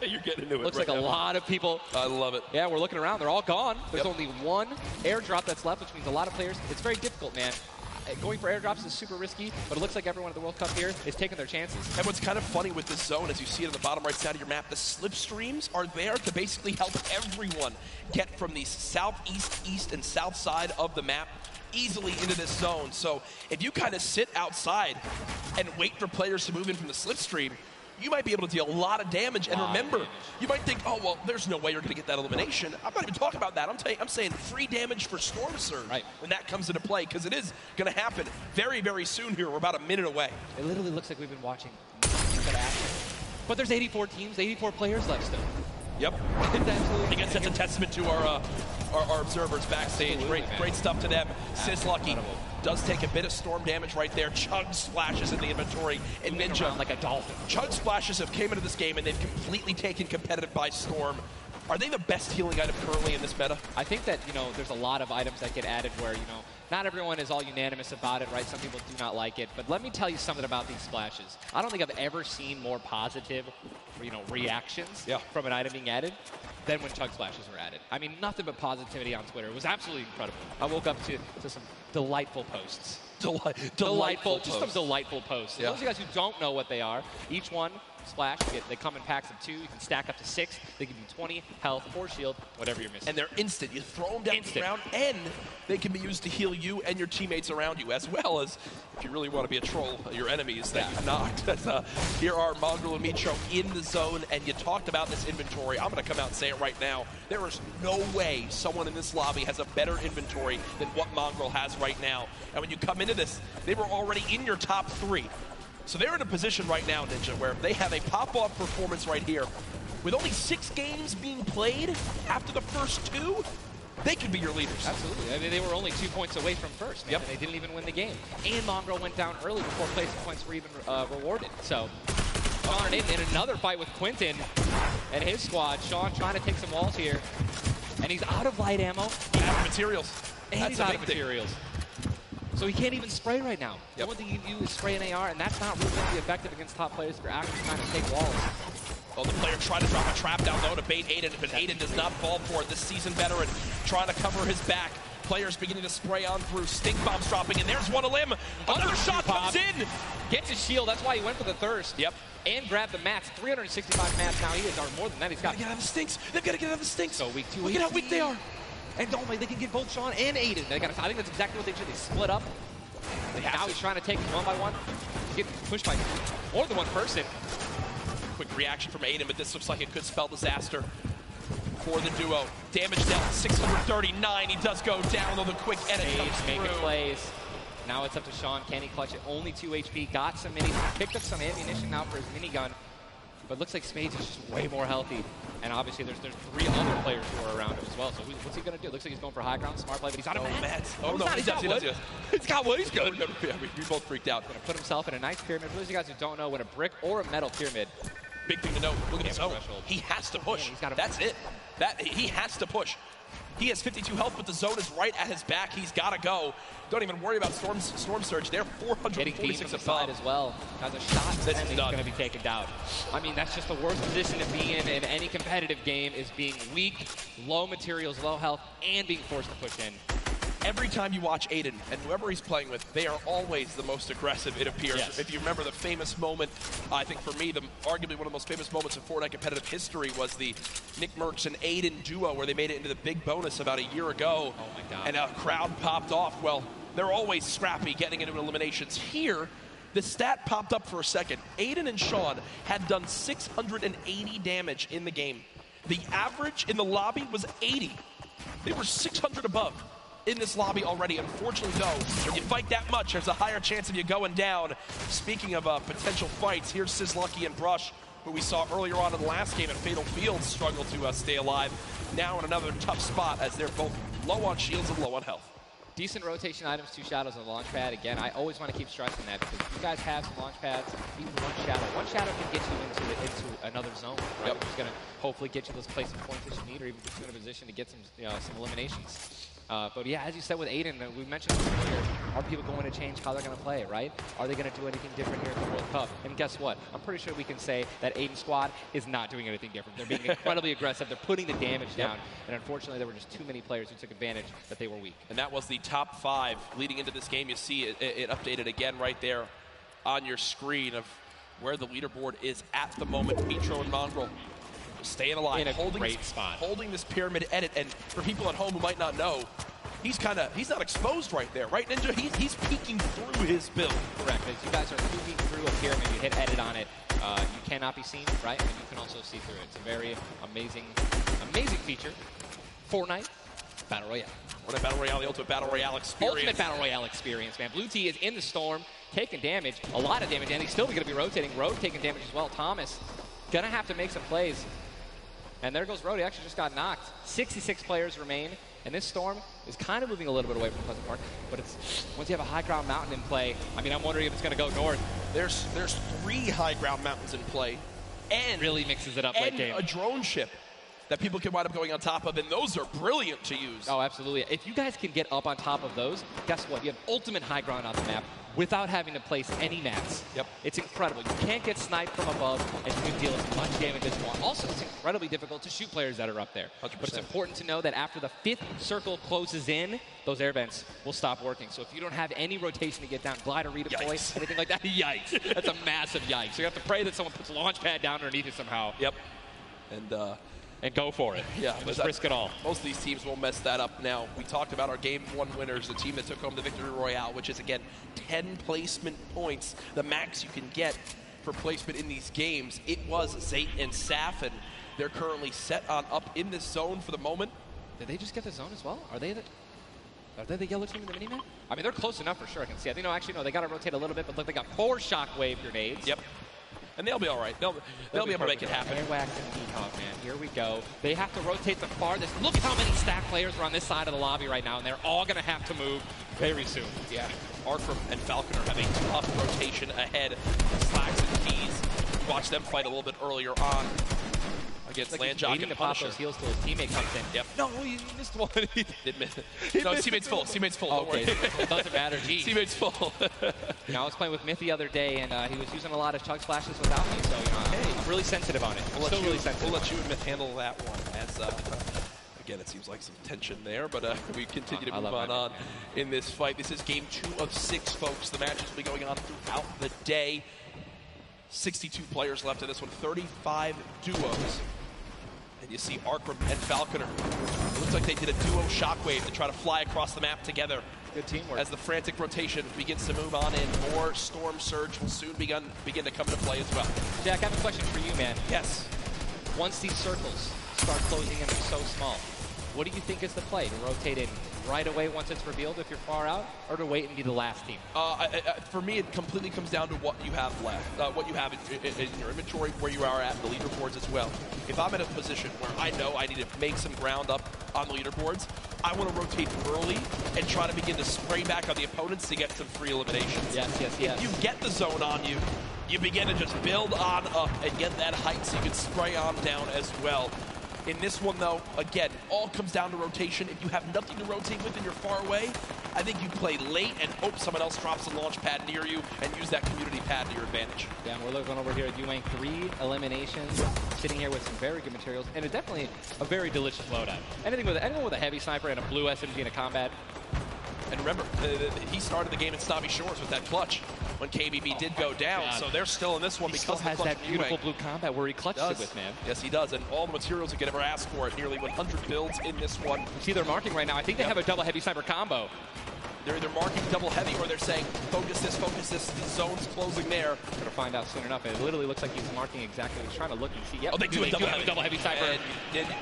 You're getting into it. Looks right like now. a lot of people. I love it. Yeah, we're looking around. They're all gone. There's Yep. only 1 airdrop that's left, which means a lot of players. It's very difficult, man. Going for airdrops is super risky, but it looks like everyone at the World Cup here is taking their chances. And what's kind of funny with this zone, as you see it on the bottom right side of your map, the slipstreams are there to basically help everyone get from the southeast, east, and south side of the map easily into this zone. So if you kind of sit outside and wait for players to move in from the slipstream, you might be able to deal a lot of damage. And remember, you might think, oh, well, there's no way you're going to get that elimination. I'm not even talking about that. I'm saying free damage for Storm Surge when that comes into play, because it is going to happen very, very soon here. We're about a minute away. It literally looks like we've been watching good action. But there's 84 teams, 84 players left still. Yep. I guess that's a testament to our observers backstage. Great stuff to them. Sizzlucky does take a bit of storm damage right there. Chug splashes in the inventory. And Ninja, like a dolphin. Chug splashes have came into this game and they've completely taken competitive by storm. Are they the best healing item currently in this meta? I think that, you know, there's a lot of items that get added where, you know, not everyone is all unanimous about it, right? Some people do not like it. But let me tell you something about these splashes. I don't think I've ever seen more positive, you know, reactions from an item being added than when Chug Splashes were added. I mean, nothing but positivity on Twitter. It was absolutely incredible. I woke up to some delightful posts. Delightful just some delightful posts. Yeah. Those of you guys who don't know what they are, each one, splash, they come in packs of 2. You can stack up to 6. They give you 20 health or shield, whatever you're missing. And they're instant. You throw them down the ground, and they can be used to heal you and your teammates around you, as well as, if you really want to be a troll, your enemies that you knocked. Here are Mongrel and Micho in the zone, and you talked about this inventory. I'm going to come out and say it right now. There is no way someone in this lobby has a better inventory than what Mongrel has right now. And when you come into this, they were already in your top 3. So they're in a position right now, Ninja, where if they have a pop-off performance right here, with only 6 games being played after the first 2, they could be your leaders. Absolutely. I mean, they were only 2 points away from first, man, and they didn't even win the game. And Mongrel went down early before placing points were even rewarded. So, Sean in another fight with Quentin and his squad. Sean trying to take some walls here, and he's out of light ammo. Out of materials. And he's out of materials. So he can't even spray right now. The only thing you can do is spray an AR, and that's not really going to be effective against top players if you're actually trying to take walls. Well, the player tried to drop a trap down low to bait Aiden, but Aiden does not fall for it. This seasoned veteran trying to cover his back. Players beginning to spray on through. Stink bombs dropping, and there's one a limb. Another shot comes in. Gets his shield. That's why he went for the thirst. Yep. And grabbed the mats. 365 mats now. He is, or more than that. He's got. Get out of the stinks. They've got to get out of the stinks. So weak 2. Look at how weak they are. And don't they can get both Sean and Aiden. I think that's exactly what they should. They split up. Now he's trying to take him one by one. Get pushed by more than one person. Quick reaction from Aiden, but this looks like it could spell disaster for the duo. Damage dealt 639. He does go down, though the quick edit comes through. Making plays. Now it's up to Sean. Can he clutch it? Only 2 HP. Got some minis. Picked up some ammunition now for his minigun. But looks like Spades is just way more healthy. And obviously there's 3 other players who are around him as well. So what's he going to do? Looks like he's going for high ground. Smart play, but he's out of mats. Oh, no, he does. He's got wood. He's good. Yeah, we both freaked out. Going to put himself in a nice pyramid. For those of you guys who don't know, when a brick or a metal pyramid. Big thing to know. Look at his zone. He has to push. That's it. He has to push. He has 52 health, but the zone is right at his back. He's got to go. Don't even worry about Storm Surge. They're 446 side as well. Has a shot, and he's going to be taken down. I mean, that's just the worst position to be in any competitive game, is being weak, low materials, low health, and being forced to push in. every time you watch Aiden and whoever he's playing with, they are always the most aggressive, it appears. Yes. If you remember the famous moment, I think for me, arguably one of the most famous moments in Fortnite competitive history was the Nick Merckx and Aiden duo where they made it into the big bonus about a year ago. Oh my God. And a crowd popped off. Well, they're always scrappy getting into eliminations. Here, the stat popped up for a second. Aiden and Sean had done 680 damage in the game. The average in the lobby was 80. They were 600 above in this lobby already. Unfortunately, though, when you fight that much, there's a higher chance of you going down. Speaking of potential fights, here's Sizlucky and Brush, who we saw earlier on in the last game at Fatal Fields struggle to stay alive. Now in another tough spot as they're both low on shields and low on health. Decent rotation items, 2 shadows on the launch pad. Again, I always want to keep stressing that because if you guys have some launch pads, even one shadow can get you into another zone. Right? Yep. Which is going to hopefully get you those placement points that you need, or even put you in a position to get some eliminations. But yeah, as you said with Aiden, we mentioned earlier, are people going to change how they're going to play, right? Are they going to do anything different here at the World Cup? And guess what? I'm pretty sure we can say that Aiden squad is not doing anything different. They're being incredibly aggressive. They're putting the damage down. And unfortunately, there were just too many players who took advantage that they were weak. And that was the top 5 leading into this game. You see it updated again right there on your screen of where the leaderboard is at the moment. Mitro and Mongrel staying alive, in a great spot, holding this pyramid edit. And for people at home who might not know, he's not exposed right there, right, Ninja? He's peeking through his build. Correct. As you guys are peeking through a pyramid, you hit edit on it, you cannot be seen, right? And you can also see through it. It's a very amazing feature. Fortnite Battle Royale. Fortnite Battle Royale, the Ultimate Battle Royale experience. Ultimate Battle Royale experience, man. Blue T is in the storm, taking damage, a lot of damage, and he's still going to be rotating. Rogue taking damage as well. Thomas going to have to make some plays. And there goes Road. He actually just got knocked. 66 players remain. And this storm is kind of moving a little bit away from Pleasant Park. But it's once you have a high ground mountain in play, I mean, I'm wondering if it's going to go north. There's 3 high ground mountains in play. And really mixes it up late game. A drone ship that people can wind up going on top of. And those are brilliant to use. Oh, absolutely. If you guys can get up on top of those, guess what? You have ultimate high ground on the map without having to place any mats. Yep. It's incredible. You can't get sniped from above, and you can deal as much damage as you want. Also, it's incredibly difficult to shoot players that are up there. 100%. But it's important to know that after the 5th circle closes in, those air vents will stop working. So if you don't have any rotation to get down, glide or redeploy, Yikes. anything like that, yikes. That's a massive yikes. So you have to pray that someone puts a launch pad down underneath it somehow. Yep. And go for it. Yeah, just risk it all. Most of these teams will mess that up now. We talked about our Game 1 winners, the team that took home the Victory Royale, which is, again, 10 placement points, the max you can get for placement in these games. It was Zayt and Saf, and they're currently set on up in this zone for the moment. Did they just get the zone as well? Are they the yellow team in the mini-map? I mean, they're close enough for sure. I can see. I think, no, actually, no, they got to rotate a little bit, but look, they got 4 shockwave grenades. Yep. And they'll be all right. They'll be able to make it happen. Airwax and Peacock, man. Here we go. They have to rotate the farthest. Look how many stack players are on this side of the lobby right now, and they're all going to have to move very soon. Yeah. Arkram and Falconer have a tough rotation ahead. Slacks and Keys. Watch them fight a little bit earlier on against Landjock and to pop Punisher. those heals till his teammate comes in. Yep. No, he missed one. Did miss. No, teammate's full. Teammate's full. Don't Okay, worry. it doesn't matter. Geez. Teammate's full. You know, I was playing with Myth the other day, and he was using a lot of chug splashes without me, so I'm really sensitive on it. Really sensitive. We'll let you handle that one. As again, it seems like some tension there, but we continue to move on in this fight. This is game 2 of 6, folks. The matches will be going on throughout the day. 62 players left in this one. 35 duos. And you see Arkram and Falconer. It looks like they did a duo shockwave to try to fly across the map together. Good teamwork. As the frantic rotation begins to move on in, more Storm Surge will soon begin to come into play as well. Jack, I have a question for you, man. Yes. Once these circles start closing in, they're so small. What do you think is the play? To rotate in right away once it's revealed if you're far out, or to wait and be the last team? For me, it completely comes down to what you have left, what you have in your inventory, where you are at the leaderboards as well. If I'm in a position where I know I need to make some ground up on the leaderboards, I want to rotate early and try to begin to spray back on the opponents to get some free eliminations. Yes. If you get the zone on you, you begin to just build on up and get that height so you can spray on down as well. In this one, though, again, all comes down to rotation. If you have nothing to rotate with and you're far away, I think you play late and hope someone else drops a launch pad near you and use that community pad to your advantage. Yeah, we're looking over here at Ewing. 3 eliminations, sitting here with some very good materials, and definitely a very delicious loadout. Anyone with a heavy sniper and a blue SMG in a combat, And remember, he started the game at Snobby Shores with that clutch when KBB did go down. So they're still in this one because he still has that beautiful blue combat where he clutched it with, man. Yes, he does. And all the materials he could ever ask for it. Nearly 100 builds in this one. You see they're marking right now. I think they have a double heavy sniper combo. They're either marking double heavy or they're saying, focus this, the zone's closing there. We're gonna find out soon enough. It literally looks like he's marking exactly. He's trying to look and see. Yep. Oh, they do have a double heavy sniper. And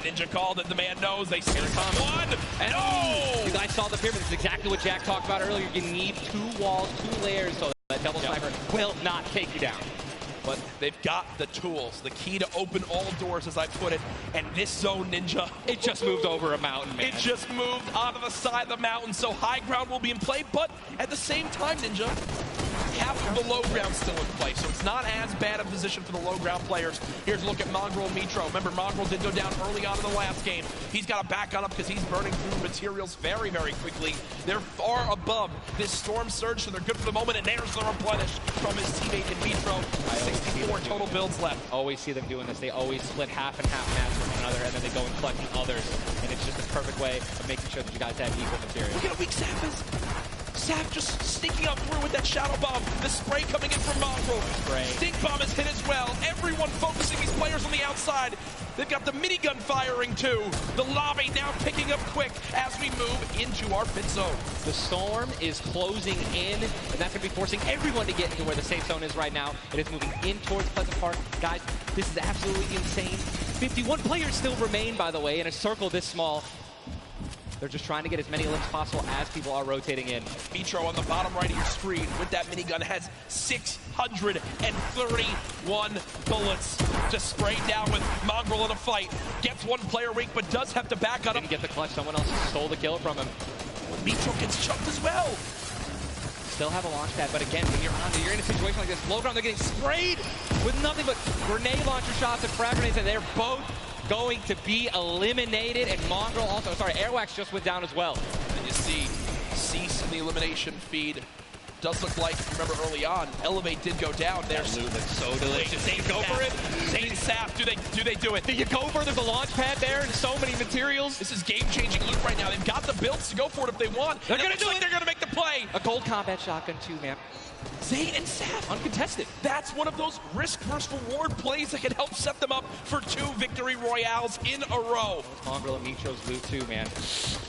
Ninja called it. The man knows. They see one. And no! You guys saw the pyramid. This is exactly what Jack talked about earlier. You need 2 walls, 2 layers, so that double sniper will not take you down. But they've got the tools, the key to open all doors, as I put it. And this zone, Ninja, it just moved over a mountain, man. It just moved onto the side of the mountain, so high ground will be in play. But at the same time, Ninja, half of the low ground still in play, so it's not as bad a position for the low ground players. Here's a look at Mongrel and Mitro. Remember, Mongrel did go down early on in the last game. He's got to back on up because he's burning through materials very, very quickly. They're far above this Storm Surge, so they're good for the moment, and there's the replenish from his teammate in Mitro. 64 total builds left. Always see them doing this. They always split half and half matches with one another, and then they go and collect the others, and it's just a perfect way of making sure that you guys have equal material. Look at how weak Sap is. Sap just sneaking up through with that Shadow Bomb. The spray coming in from Mongrel. Stink Bomb is hit as well. Everyone focusing these players on the outside. They've got the minigun firing too. The lobby now picking up quick as we move into our pit zone. The storm is closing in, and that's going to be forcing everyone to get into where the safe zone is right now. It is moving in towards Pleasant Park. Guys, this is absolutely insane. 51 players still remain, by the way, in a circle this small. They're just trying to get as many limbs possible as people are rotating in. Mitro on the bottom right of your screen with that minigun has 631 bullets to spray down with Mongrel in a fight. Gets one player weak, but does have to back on him. Didn't get the clutch. Someone else stole the kill from him. Mitro gets chucked as well. Still have a launch pad, but again, when you're in a situation like this, low ground, they're getting sprayed with nothing but grenade launcher shots and frag grenades, and they're both going to be eliminated, and Mongrel also, Airwax just went down as well. And you see Cease in the elimination feed. Does look like, remember early on, Elevate did go down. There's loot looks so delicious. They go for it. Zane and Sap, do they do it? Do you go for it? There's a launch pad there and so many materials. This is game-changing loot right now. They've got the builds to go for it if they want. They're going to do it. They're going to make the play. A gold combat shotgun too, man. Zane and Sap. Uncontested. That's one of those risk versus reward plays that can help set them up for 2 victory royales in a row. Mongrel and Mitro's loot too, man.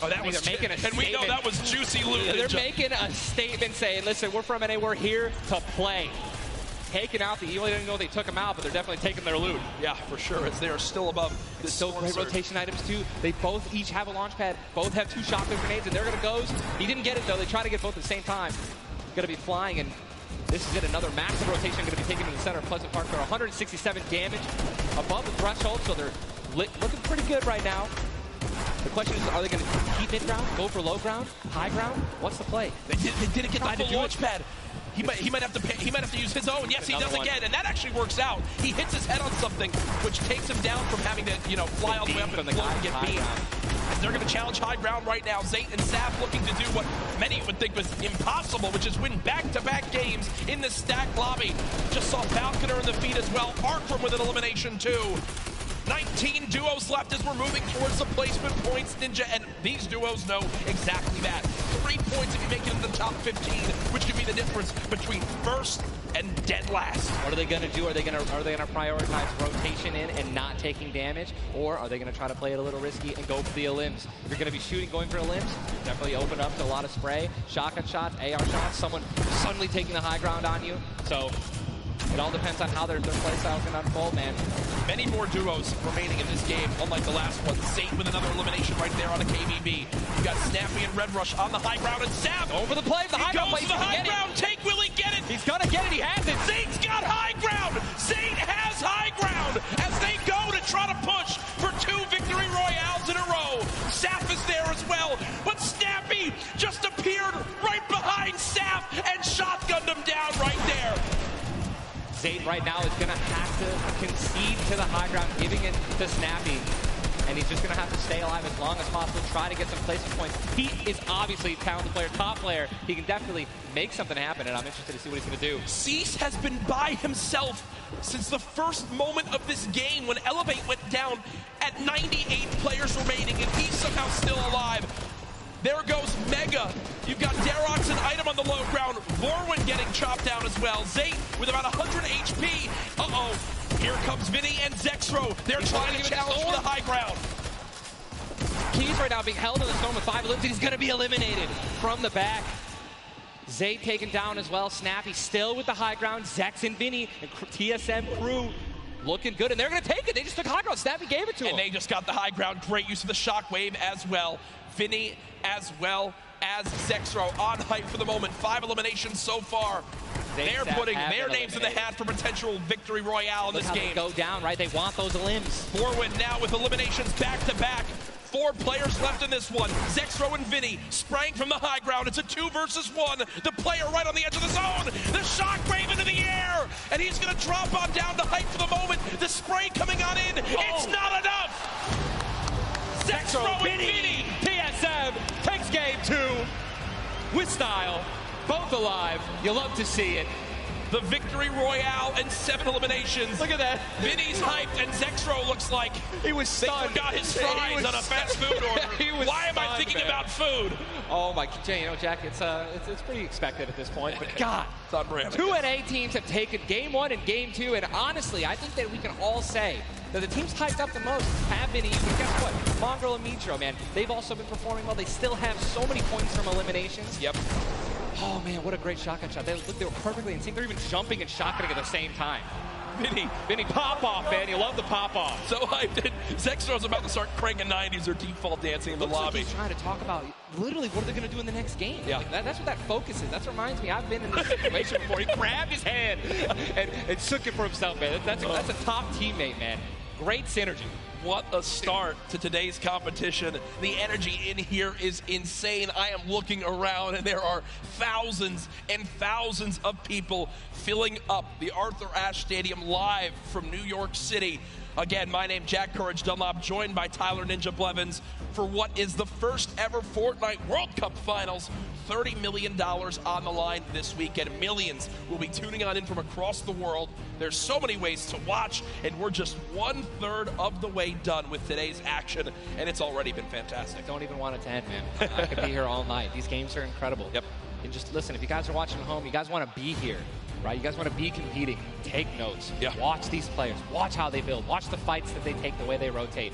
Oh, that was making a and we know that was juicy loot. They're making a statement saying, listen, we're from NA, we're here to play. Taking out the evil, they didn't know they took them out, but they're definitely taking their loot. Yeah, for sure, as they are still above this. Still great rotation items too. They both each have a launch pad, both have 2 shotgun grenades, and they're gonna go. He didn't get it though, they try to get both at the same time. Gonna be flying, and this is it, another massive rotation going to be taken to the center of Pleasant Park. They're 167 damage above the threshold, so they're looking pretty good right now. The question is, are they going to keep mid-ground, go for low ground, high ground? What's the play? They didn't get the full launch pad. He might have to use his own. Yes, he does again, and that actually works out. He hits his head on something, which takes him down from having to, fly all the way up and get beamed. They're going to challenge high ground right now. Zayt and Sap looking to do what many would think was impossible, which is win back-to-back games in the stack lobby. Just saw Falconer in the feed as well. Arkram with an elimination too. 19 duos left as we're moving towards the placement points, Ninja, and these duos know exactly that. 3 points if you make it in the top 15, which could be the difference between first and dead last. What are they going to do? Are they going to prioritize rotation in and not taking damage, or are they going to try to play it a little risky and go for the elims? If you're going to be going for elims, definitely open up to a lot of spray, shotgun shots, AR shots, someone suddenly taking the high ground on you. So it all depends on how their play style can unfold, man. Many more duos remaining in this game, unlike the last one. Zayt with another elimination right there on a KBB. You got Snappy and Red Rush on the high ground, and Sap over the play. The high ground goes for the high ground. Take, will he get it? He's gonna get it. He has it. Zayt's got high ground. Zayt has high ground as they go to try to push for 2 victory royales in a row. Sap is there as well, but Snappy just appeared right behind Sap and shotgunned him down right there. Zayt right now is going to have to concede to the high ground, giving it to Snappy. And he's just going to have to stay alive as long as possible, try to get some placement points. He is obviously a talented player, top player. He can definitely make something happen, and I'm interested to see what he's going to do. Cease has been by himself since the first moment of this game when Elevate went down at 98 players remaining, and he's somehow still alive. There goes Mega. You've got Darox and Item on the low ground. Vorwin getting chopped down as well. Zate with about 100 HP. Uh-oh. Here comes Vinny and Zexro. They're trying to challenge for the high ground. Keys right now being held in the storm with 5 limbs. He's going to be eliminated from the back. Zate taken down as well. Snappy still with the high ground. Zex and Vinny and TSM crew looking good, and they're going to take it. They just took high ground. Snappy gave it to him. And they just got the high ground. Great use of the shockwave as well. Vinny as well as Zexro on hype for the moment. 5 eliminations so far. They're putting their names in the hat for potential victory royale in this game. Go down, right? They want those limbs. Forward now with eliminations back to back. 4 players left in this one. Zexro and Vinny spraying from the high ground. It's a 2 versus 1. The player right on the edge of the zone. The shockwave into the air. And he's going to drop on down to hype for the moment. The spray coming on in. It's not enough. Zexro and Vinny. TSM takes game 2 with style. Both alive. You love to see it. The victory royale and 7 eliminations. Look at that. Vinny's hyped, and Zexro looks like he was stunned. They forgot his fries on a fast food order. Why am I thinking about food? Oh my, you know, Jack, it's pretty expected at this point. But God, it's on brand. 2 NA teams have taken game 1 and game 2, and honestly, I think that we can all say that the teams hyped up the most have been easy. Guess what? Mongrel and Mitro, man, they've also been performing well. They still have so many points from eliminations. Yep. Oh man, what a great shotgun shot. They were perfectly in sync. They're even jumping and shotgunning at the same time. Vinny pop off, man. You love the pop off. So hyped. Zexro's about to start cranking 90s or default dancing in the lobby. Like he's trying to talk about literally what are they going to do in the next game. Yeah. Like that's what that focus is. That reminds me, I've been in this situation before. He grabbed his hand and shook it for himself, man. That's a top teammate, man. Great synergy. What a start to today's competition. The energy in here is insane. I am looking around and there are thousands and thousands of people filling up the Arthur Ashe Stadium live from New York City. Again, my name Jack Courage Dunlop, joined by Tyler Ninja Blevins for what is the first ever Fortnite World Cup Finals. $30 million on the line this weekend. Millions will be tuning on in from across the world. There's so many ways to watch, and we're just 1/3 of the way done with today's action, and it's already been fantastic. Don't even want it to end, man. I could be here all night. These games are incredible. Yep. And just listen, if you guys are watching at home, you guys want to be here, right? You guys want to be competing. Take notes. Yeah. Watch these players. Watch how they build. Watch the fights that they take, the way they rotate.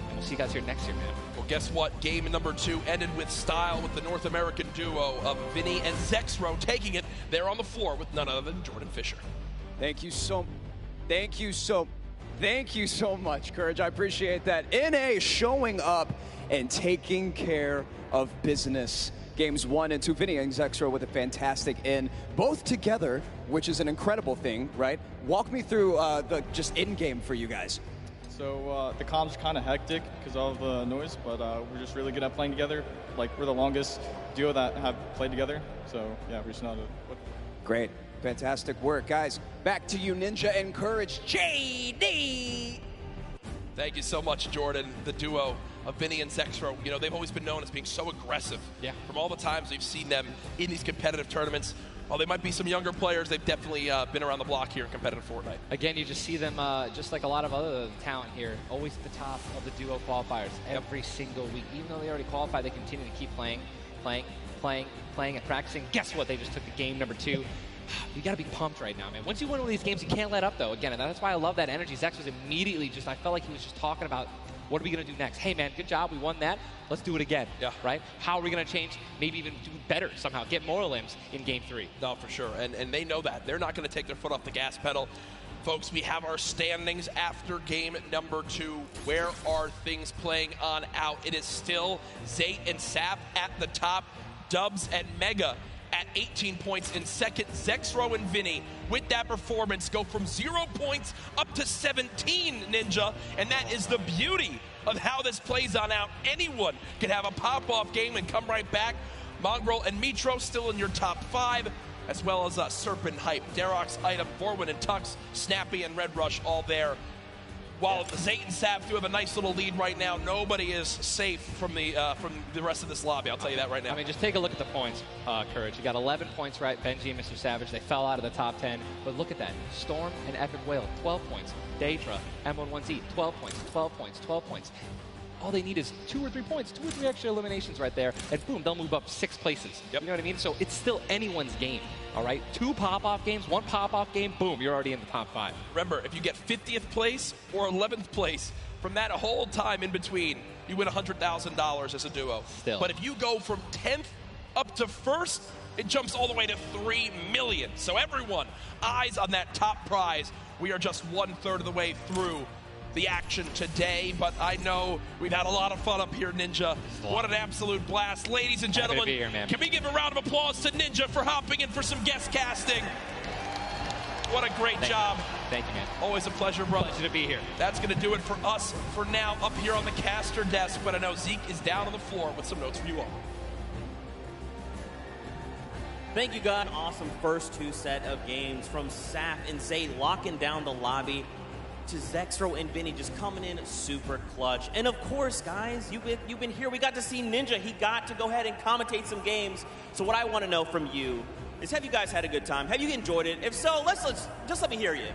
And we'll see you guys here next year, man. Well, guess what? Game number 2 ended with style with the North American duo of Vinny and Zexro taking it. They're on the floor with none other than Jordan Fisher. Thank you so much, Courage. I appreciate that. NA showing up and taking care of business. Games 1 and 2, Vinny and Zexro with a fantastic in, both together, which is an incredible thing, right? Walk me through the just in-game for you guys. So the comms are kind of hectic because of the noise, but we're just really good at playing together. Like, we're the longest duo that have played together. So, yeah, we're just not Great. Fantastic work. Guys, back to you, Ninja and Courage. JD! Thank you so much, Jordan. The duo of Vinny and Zexro, you know, they've always been known as being so aggressive. Yeah. From all the times we've seen them in these competitive tournaments. While they might be some younger players, they've definitely been around the block here in competitive Fortnite. Again, you just see them, just like a lot of other talent here, always at the top of the duo qualifiers every single week. Even though they already qualified, they continue to keep playing, and practicing. Guess what? They just took the game number 2. You got to be pumped right now, man. Once you win one of these games, you can't let up, though. Again, and that's why I love that energy. Zex was immediately just, I felt like he was just talking about, what are we going to do next? Hey, man, good job. We won that. Let's do it again. Yeah. Right? How are we going to change, maybe even do better somehow, get more limbs in game 3? No, for sure. And they know that. They're not going to take their foot off the gas pedal. Folks, we have our standings after game number 2. Where are things playing on out? It is still Zate and Sap at the top. Dubs and Mega at 18 points in second. Zexro and Vinny, with that performance, go from 0 points up to 17, Ninja. And that is the beauty of how this plays on out. Anyone can have a pop-off game and come right back. Mongrel and Mitro still in your top 5, as well as Serpent Hype, Darox, Item, Vorwin and Tux, Snappy and Red Rush all there. While Zate and Sap do have a nice little lead right now, nobody is safe from the rest of this lobby. I'll tell you that right now. I mean, just take a look at the points, Courage. You got 11 points, right? Benji and Mr. Savage, they fell out of the top 10. But look at that. Storm and Epic Whale, 12 points. Daedra, M11Z, 12 points, 12 points, 12 points. all they need is 2 or 3 points, 2 or 3 extra eliminations right there, and boom, they'll move up 6 places. Yep. You know what I mean? So it's still anyone's game, all right? 2 pop-off games, 1 pop-off game, boom, you're already in the top 5. Remember, if you get 50th place or 11th place, from that whole time in between, you win $100,000 as a duo. Still. But if you go from 10th up to 1st, it jumps all the way to $3 million. So everyone, eyes on that top prize. We are just 1/3 of the way through the action today, but I know we've had a lot of fun up here, Ninja. What an absolute blast. Ladies and gentlemen, be here, man. Can we give a round of applause to Ninja for hopping in for some guest casting? What a great job. Thank you, man. Always a pleasure, brother. Pleasure to be here. That's going to do it for us for now up here on the caster desk, but I know Zeke is down on the floor with some notes for you all. Thank you, God. Awesome first 2 set of games from Saf and Zay locking down the lobby to Zexro and Vinny just coming in super clutch. And of course, guys, you've been here. We got to see Ninja. He got to go ahead and commentate some games. So what I want to know from you is, have you guys had a good time? Have you enjoyed it? If so, let's just let me hear you.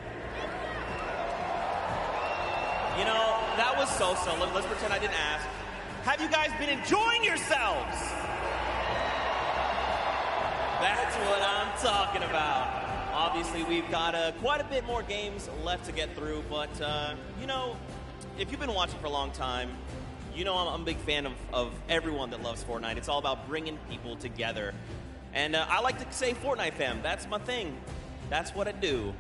You know, that was so-so. Let's pretend I didn't ask. Have you guys been enjoying yourselves? That's what I'm talking about. Obviously, we've got quite a bit more games left to get through, but, you know, if you've been watching for a long time, you know I'm a big fan of everyone that loves Fortnite. It's all about bringing people together. And I like to say Fortnite fam. That's my thing. That's what I do.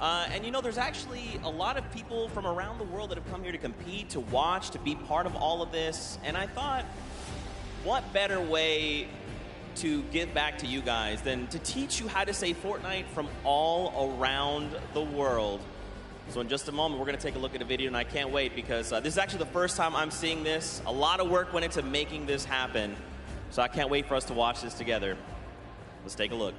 And, you know, there's actually a lot of people from around the world that have come here to compete, to watch, to be part of all of this. And I thought, what better way to give back to you guys than to teach you how to say Fortnite from all around the world. So in just a moment, we're going to take a look at a video, and I can't wait because this is actually the first time I'm seeing this. A lot of work went into making this happen. So I can't wait for us to watch this together. Let's take a look.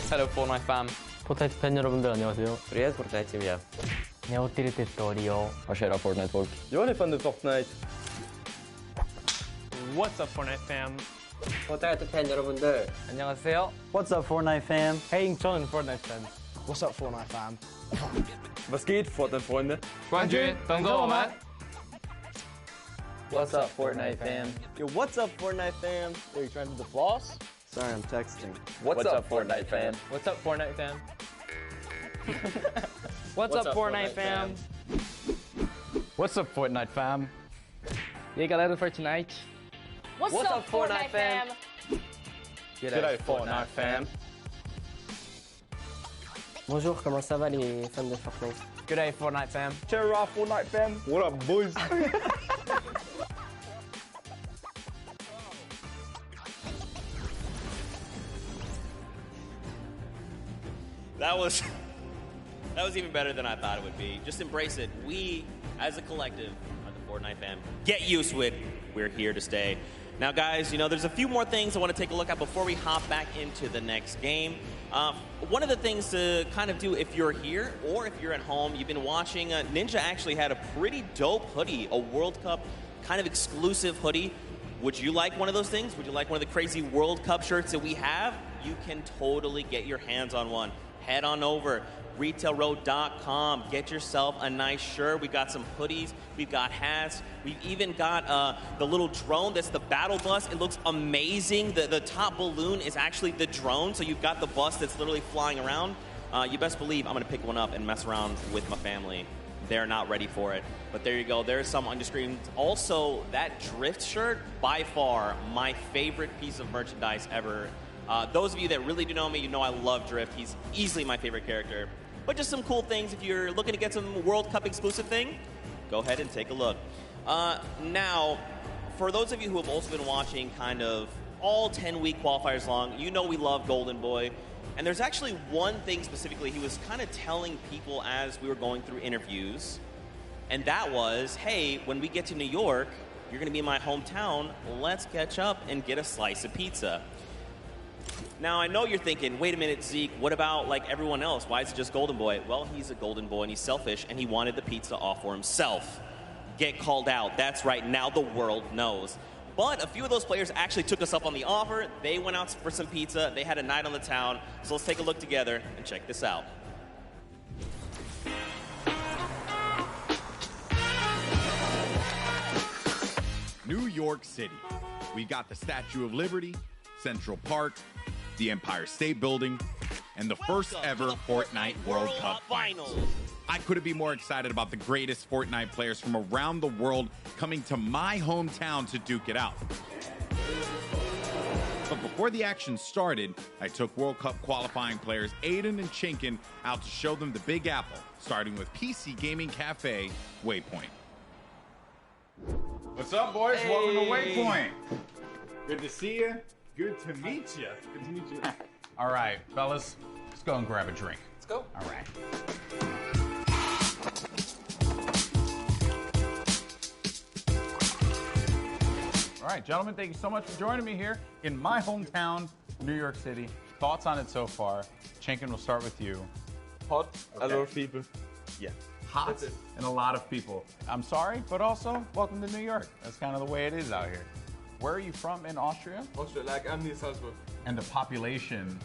Hello Fortnite fam. 포트나이트 팬 여러분들 안녕하세요. Привет, Fortnite семья. Ni har åkt till Storio. Vad kära Fortnite-folk. Jag är fan Fortnite. What's up, Fortnite fam? Fortnite 팬 여러분들. 안녕하세요. What's up Fortnite fam? Hey, 저는 Fortnite fan. What's up Fortnite fam? Was geht Fortnite-Freunde? 冠军等着我们。 What's up Fortnite fam? Yo, what's up Fortnite fam? Are you trying to do the floss? Sorry, I'm texting. What's up Fortnite fam? What's up, Fortnite fam? What's up Fortnite fam? What's up Fortnite fam? E aí, galera do Fortnite? What's up Fortnite fam? G'day Fortnite fam. Bonjour, comment ça va les fans de Fortnite? G'day, Fortnite fam. Cheer up Fortnite fam. What up boys? That was even better than I thought it would be. Just embrace it. We, as a collective, are the Fortnite fam. Get used to it. We're here to stay. Now, guys, you know, there's a few more things I want to take a look at before we hop back into the next game. One of the things to kind of do if you're here or if you're at home, you've been watching, Ninja actually had a pretty dope hoodie, a World Cup kind of exclusive hoodie. Would you like one of those things? Would you like one of the crazy World Cup shirts that we have? You can totally get your hands on one. Head on over, retailroad.com. Get yourself a nice shirt. We've got some hoodies. We've got hats. We've even got the little drone that's the battle bus. It looks amazing. The top balloon is actually the drone, so you've got the bus that's literally flying around. You best believe I'm going to pick one up and mess around with my family. They're not ready for it. But there you go. There's some on your screen. Also, that Drift shirt, by far, my favorite piece of merchandise ever. Those of you that really do know me, you know I love Drift. He's easily my favorite character. But just some cool things. If you're looking to get some World Cup exclusive thing, go ahead and take a look. Now, for those of you who have also been watching kind of all 10-week qualifiers long, you know we love Golden Boy. And there's actually one thing specifically he was kind of telling people as we were going through interviews. And that was, hey, when we get to New York, you're going to be in my hometown. Let's catch up and get a slice of pizza. Now, I know you're thinking, wait a minute, Zeke, what about like everyone else? Why is it just Golden Boy? Well, he's a Golden Boy and he's selfish and he wanted the pizza off for himself. Get called out. That's right. Now the world knows. But a few of those players actually took us up on the offer. They went out for some pizza. They had a night on the town. So let's take a look together and check this out. New York City. We got the Statue of Liberty, Central Park, the Empire State Building, and the first ever Fortnite World Cup Finals. I couldn't be more excited about the greatest Fortnite players from around the world coming to my hometown to duke it out. But before the action started, I took World Cup qualifying players Aiden and Chinkin out to show them the Big Apple, starting with PC Gaming Cafe, Waypoint. What's up, boys? Hey. Welcome to Waypoint. Good to see you. Good to meet you. Good to meet you. All right, fellas, let's go and grab a drink. Let's go. All right. All right, gentlemen, thank you so much for joining me here in my hometown, New York City. Thoughts on it so far? Chinkin, we'll start with you. Hot, a lot of people. Yeah. Hot and a lot of people. I'm sorry, but also welcome to New York. That's kind of the way it is out here. Where are you from in Austria? Austria, like I'm near Salzburg. And the population?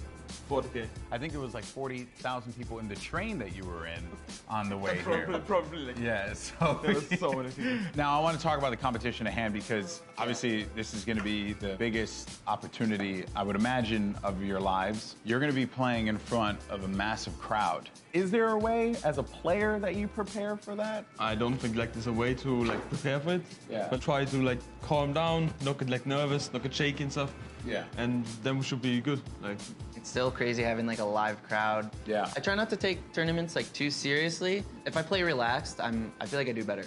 40K. I think it was like 40,000 people in the train that you were in on the way here. Probably. Yeah, so. There was so many people. Now, I want to talk about the competition at hand because obviously this is going to be the biggest opportunity, I would imagine, of your lives. You're going to be playing in front of a massive crowd. Is there a way, as a player, that you prepare for that? I don't think like there's a way to like prepare for it. Yeah. But try to like calm down, not get like nervous, not get shaky and stuff. Yeah. And then we should be good. Like. It's still crazy having like a live crowd. Yeah. I try not to take tournaments like too seriously. If I play relaxed, I feel like I do better.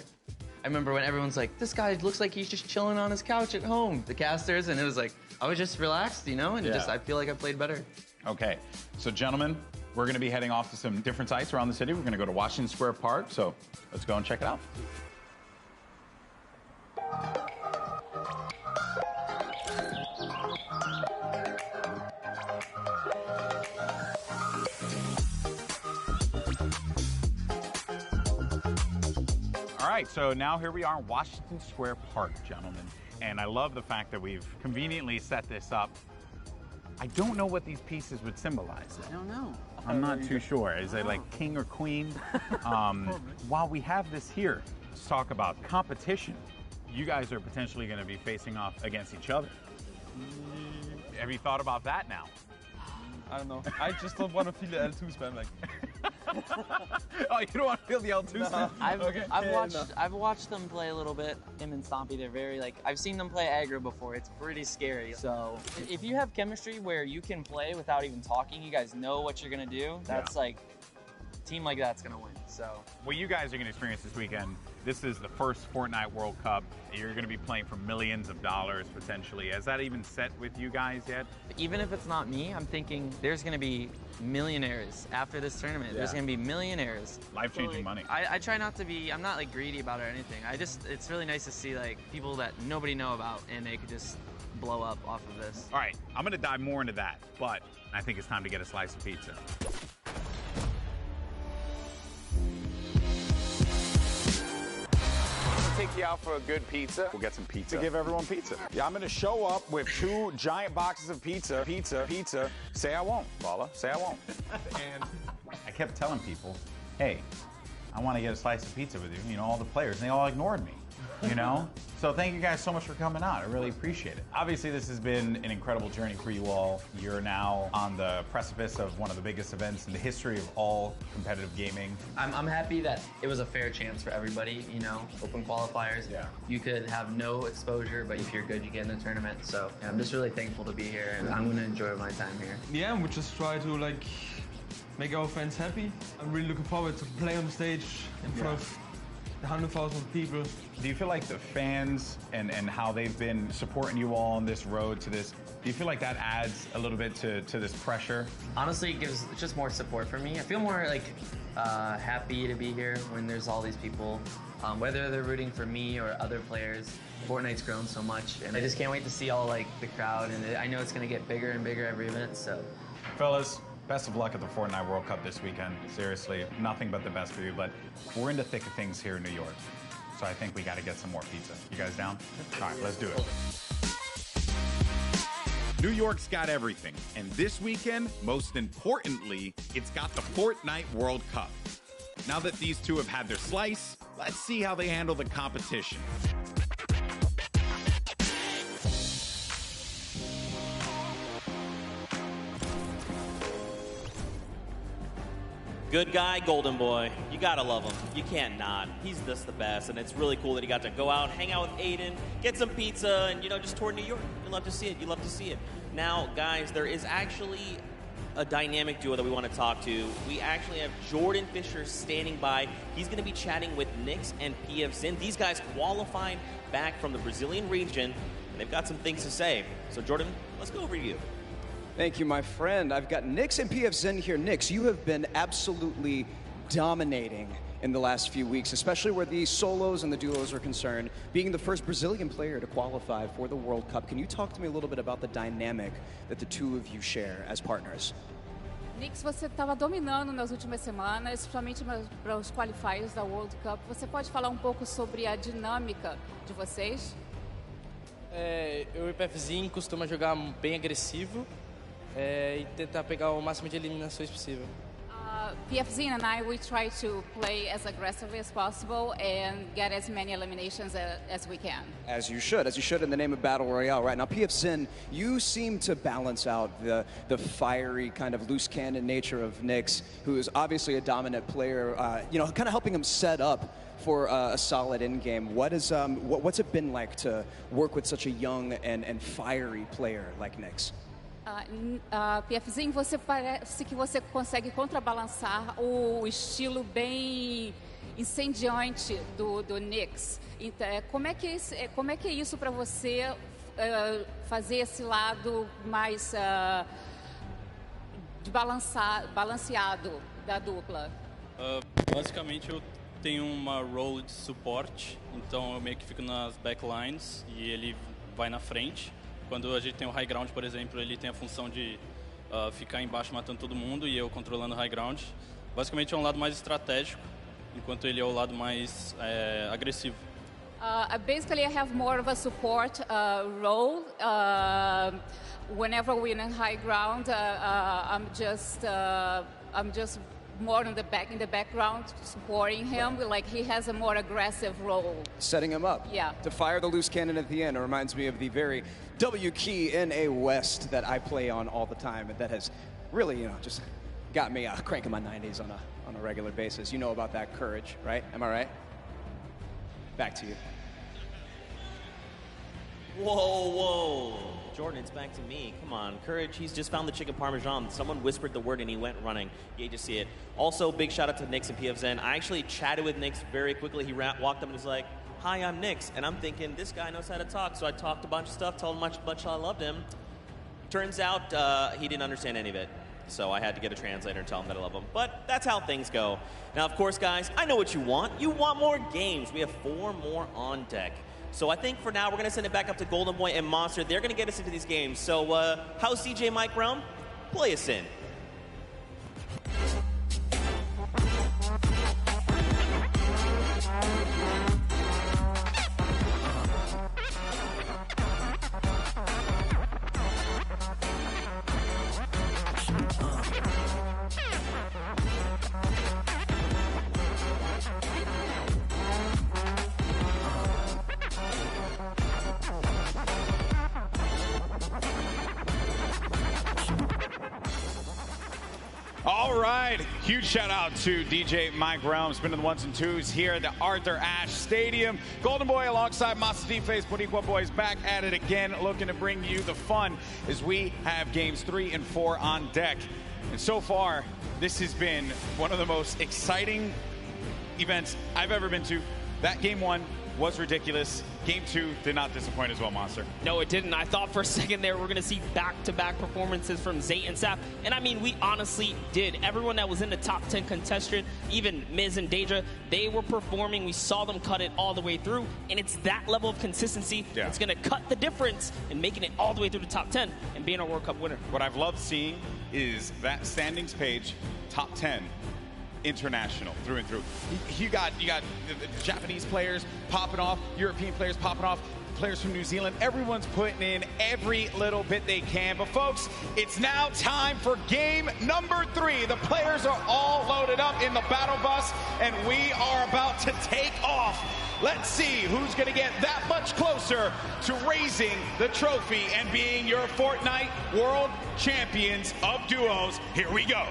I remember when everyone's like, this guy looks like he's just chilling on his couch at home, the casters, and it was like, I was just relaxed, you know, and I feel like I played better. Okay, so gentlemen, we're gonna be heading off to some different sites around the city. We're gonna go to Washington Square Park, so let's go and check it out. All right, so now here we are in Washington Square Park, gentlemen. And I love the fact that we've conveniently set this up. I don't know what these pieces would symbolize. I don't know. I'm not too sure. Is it like king or queen? While we have this here, let's talk about competition. You guys are potentially going to be facing off against each other. Have you thought about that now? I don't know. I just don't want to feel the L2 spam like. Oh, you don't want to feel the L2 spam? I've watched them play a little bit. Him and Stompy, they're very like, I've seen them play aggro before. It's pretty scary. So if you have chemistry where you can play without even talking, you guys know what you're gonna do. That's like, a team like that's gonna win. So what you guys are gonna experience this weekend, this is the first Fortnite World Cup. You're going to be playing for millions of dollars, potentially. Has that even set with you guys yet? Even if it's not me, I'm thinking there's going to be millionaires after this tournament. There's going to be millionaires. Life-changing money. I try not to be, I'm not like greedy about it or anything. It's really nice to see like people that nobody know about and they could just blow up off of this. All right, I'm going to dive more into that, but I think it's time to get a slice of pizza. Take you out for a good pizza. We'll get some pizza. To give everyone pizza. Yeah, I'm gonna show up with 2 giant boxes of pizza. Pizza. Say I won't, Paula. Say I won't. And I kept telling people, hey, I want to get a slice of pizza with you. You know, all the players, and they all ignored me. You know? So thank you guys so much for coming out. I really appreciate it. Obviously, this has been an incredible journey for you all. You're now on the precipice of one of the biggest events in the history of all competitive gaming. I'm happy that it was a fair chance for everybody, you know, open qualifiers. Yeah. You could have no exposure, but if you're good, you get in the tournament. So yeah, I'm just really thankful to be here, and I'm gonna enjoy my time here. Yeah, we just try to like make our fans happy. I'm really looking forward to play on the stage in front of 100,000 people. Do you feel like the fans and how they've been supporting you all on this road to this, do you feel like that adds a little bit to this pressure? Honestly, it gives just more support for me. I feel more like happy to be here when there's all these people, whether they're rooting for me or other players. Fortnite's grown so much, and I just can't wait to see all like the crowd, and I know it's gonna get bigger and bigger every event, so. Fellas, best of luck at the Fortnite World Cup this weekend. Seriously, nothing but the best for you, but we're in the thick of things here in New York. So I think we gotta get some more pizza. You guys down? All right, let's do it. New York's got everything, and this weekend, most importantly, it's got the Fortnite World Cup. Now that these two have had their slice, let's see how they handle the competition. Good guy, Golden Boy. You gotta love him. You can't not. He's just the best, and it's really cool that he got to go out, hang out with Aiden, get some pizza, and just tour New York. You love to see it. You love to see it. Now, guys, there is actually a dynamic duo that we want to talk to. We actually have Jordan Fisher standing by. He's going to be chatting with Nyx and PF Zin. These guys qualified back from the Brazilian region, and they've got some things to say. So, Jordan, let's go over to you. Thank you, my friend. I've got Nyx and PF Zin here. Nyx, you have been absolutely dominating in the last few weeks, especially where the solos and the duos are concerned, being the first Brazilian player to qualify for the World Cup. Can you talk to me a little bit about the dynamic that the two of you share as partners? Nyx, você estava dominando nas últimas semanas, principalmente para os qualifiers da World Cup. Você pode falar um pouco sobre a dinâmica de vocês? Eu e o PFzinho costuma jogar bem agressivo e tentar pegar o máximo de eliminações possível. PF Zin and I, we try to play as aggressively as possible and get as many eliminations as we can. As you should in the name of Battle Royale. Right now, PF Zin, you seem to balance out the fiery kind of loose cannon nature of Nyx, who is obviously a dominant player, kind of helping him set up for a solid end game. What's it been like to work with such a young and fiery player like Nyx? PFzinho, você parece que você consegue contrabalançar o estilo bem incendiante do Nyx. Então, como é que é isso para você fazer esse lado mais balanceado da dupla? Basicamente, eu tenho uma role de suporte, então eu meio que fico nas backlines e ele vai na frente. Quando a gente tem o high ground, por exemplo, ele tem a função de ficar embaixo matando todo mundo e eu controlando o high ground. Basicamente é um lado mais estratégico, enquanto ele é o lado mais agressivo. Basically, I have more of a support role. Whenever we're in high ground, I'm just more in the background, supporting him. Like he has a more aggressive role. Setting him up. Yeah. To fire the loose cannon at the end. It reminds me of the very W key in a West that I play on all the time. That has really, just got me cranking my 90s on a regular basis. You know about that courage, right? Am I right? Back to you. Whoa. Jordan, it's back to me. Come on, Courage, he's just found the chicken parmesan. Someone whispered the word and he went running. You just see it. Also, big shout out to Nyx and PF Zin. I actually chatted with Nyx very quickly. He walked up and was like, "Hi, I'm Nyx." And I'm thinking, this guy knows how to talk. So I talked a bunch of stuff, told him how much I loved him. Turns out he didn't understand any of it. So I had to get a translator and tell him that I love him. But that's how things go. Now, of course, guys, I know what you want. You want more games. We have 4 more on deck. So I think for now, we're going to send it back up to Golden Boy and Monster. They're going to get us into these games. So how's CJ Mike Realm? Play us in. All right, huge shout out to DJ Mike Realm, spinning the 1s and 2s here at the Arthur Ashe Stadium. Golden Boy alongside Mastiface Boricua Boys back at it again, looking to bring you the fun as we have games 3 and 4 on deck. And so far, this has been one of the most exciting events I've ever been to. That game 1 was ridiculous. Game 2 did not disappoint as well, Monster. No, it didn't. I thought for a second there we're going to see back-to-back performances from Zayt and Sap. And I mean, we honestly did. Everyone that was in the top 10 contestant, even Miz and Daedra, they were performing. We saw them cut it all the way through. And it's that level of consistency that's going to cut the difference in making it all the way through the top 10 and being a World Cup winner. What I've loved seeing is that standings page, top 10. International through and through. You got the Japanese players popping off, European players popping off, players from New Zealand. Everyone's putting in every little bit they can. But folks, it's now time for game number 3. The players are all loaded up in the battle bus, and we are about to take off. Let's see who's going to get that much closer to raising the trophy and being your Fortnite World Champions of Duos. Here we go.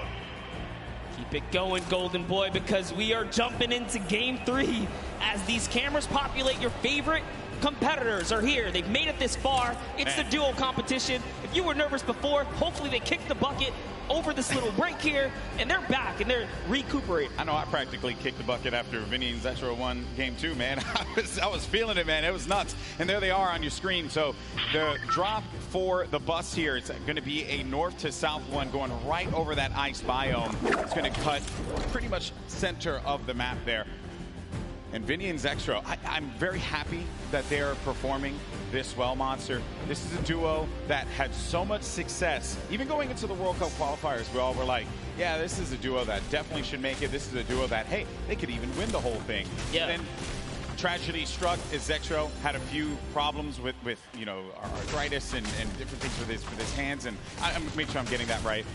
Keep Keep it going, Golden Boy, because we are jumping into Game 3 as these cameras populate. Your favorite competitors are here. They've made it this far. It's the duo competition. If you were nervous before, hopefully they kicked the bucket over this little break here, and they're back, and they're recuperating. I know I practically kicked the bucket after Vinny and Zexro won Game 2, man. I was feeling it, man. It was nuts. And there they are on your screen. So the drop for the bus here is going to be a north to south one going right over that ice biome. It's going to cut pretty much center of the map there. And Vinny and Zexro, I'm very happy that they're performing this well, Monster. This is a duo that had so much success. Even going into the World Cup qualifiers, we all were like, yeah, this is a duo that definitely should make it. This is a duo that, hey, they could even win the whole thing. Yeah. And then tragedy struck as Zexro had a few problems with you know, arthritis and different things with his hands. And I'm make sure I'm getting that right.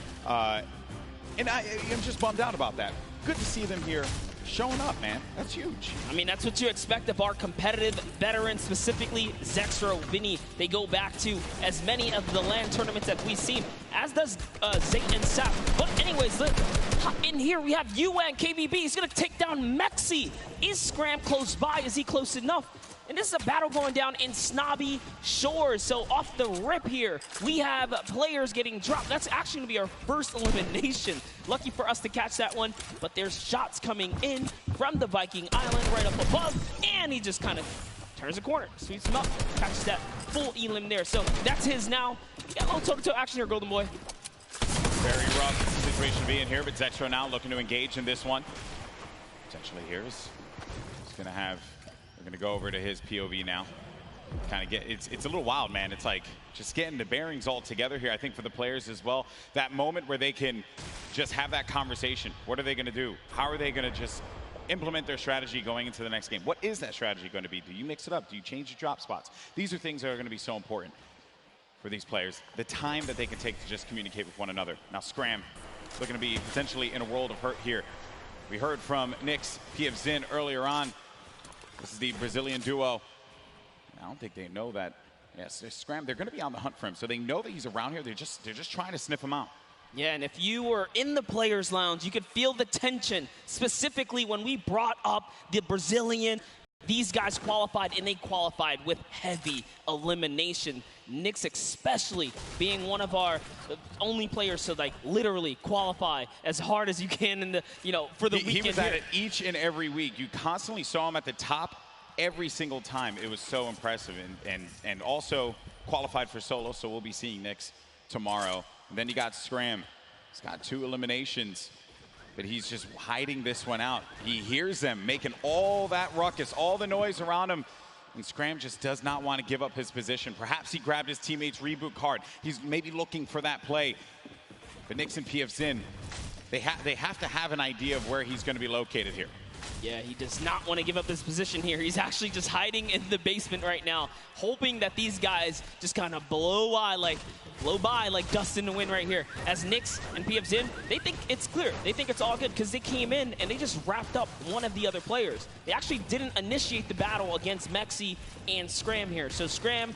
And I'm just bummed out about that. Good to see them here showing up, man. That's huge. I mean, that's what you expect of our competitive veterans, specifically Zexro, Vinny. They go back to as many of the LAN tournaments that we've seen, as does Zayt and Sap. But anyways, look, in here we have UN KBB. He's going to take down Mexi. Is Scram close by? Is he close enough? And this is a battle going down in Snobby Shores. So off the rip here, we have players getting dropped. That's actually going to be our first elimination. Lucky for us to catch that one, but there's shots coming in from the Viking Island right up above, and he just kind of turns a corner, sweeps him up, catches that full elim there. So that's his now. Got a little toe-to-toe action here, Golden Boy. Very rough situation to be in here, but Zexro now looking to engage in this one. Potentially here is going to have... We're going to go over to his POV now. Kind of get, it's a little wild, man. It's like just getting the bearings all together here, I think, for the players as well. That moment where they can just have that conversation. What are they going to do? How are they going to just implement their strategy going into the next game? What is that strategy going to be? Do you mix it up? Do you change your drop spots? These are things that are going to be so important for these players. The time that they can take to just communicate with one another. Now, Scram looking to be potentially in a world of hurt here. We heard from Nyx, PF Zin earlier on. This is the Brazilian duo. I don't think they know that. Yes, Scram, they're going to be on the hunt for him. So they know that he's around here. They're just trying to sniff him out. Yeah, and if you were in the players' lounge, you could feel the tension, specifically when we brought up the Brazilian. These guys qualified, and they qualified with heavy elimination. Nyx especially being one of our only players to like literally qualify as hard as you can in the, you know, for the weekend. He was at it each and every week. You constantly saw him at the top every single time. It was so impressive, and also qualified for solo, so we'll be seeing Nyx tomorrow. And then you got Scram. He's got 2 eliminations, but he's just hiding this one out. He hears them making all that ruckus, all the noise around him, and Scram just does not want to give up his position. Perhaps he grabbed his teammate's reboot card. He's maybe looking for that play. But Nyx and PF Zin, they have to have an idea of where he's going to be located here. Yeah, he does not want to give up his position here. He's actually just hiding in the basement right now, hoping that these guys just kind of blow by like dust in the wind right here. As Nyx and PF Zin, they think it's clear. They think it's all good because they came in and they just wrapped up one of the other players. They actually didn't initiate the battle against Mexi and Scram here. So Scram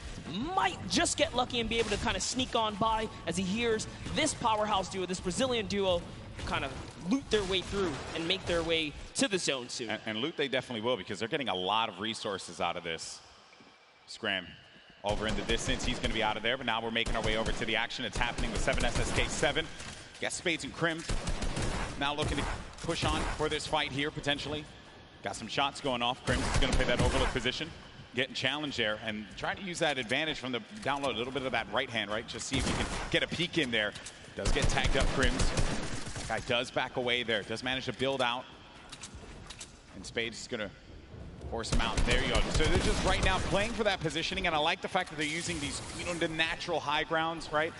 might just get lucky and be able to kind of sneak on by as he hears this powerhouse duo, this Brazilian duo, kind of loot their way through and make their way to the zone soon. And loot they definitely will, because they're getting a lot of resources out of this. Scram over in the distance, he's going to be out of there, but now we're making our way over to the action. It's happening with 7SSK7. Got Spades and Crims now looking to push on for this fight here, potentially. Got some shots going off. Crims is going to play that overlook position, getting challenged there, and trying to use that advantage from the download, a little bit of that right hand, right? Just see if you can get a peek in there. Does get tagged up, Crims. Guy does back away there, does manage to build out. And Spades is going to force him out. There you go. So they're just right now playing for that positioning, and I like the fact that they're using these, you know, the natural high grounds, right?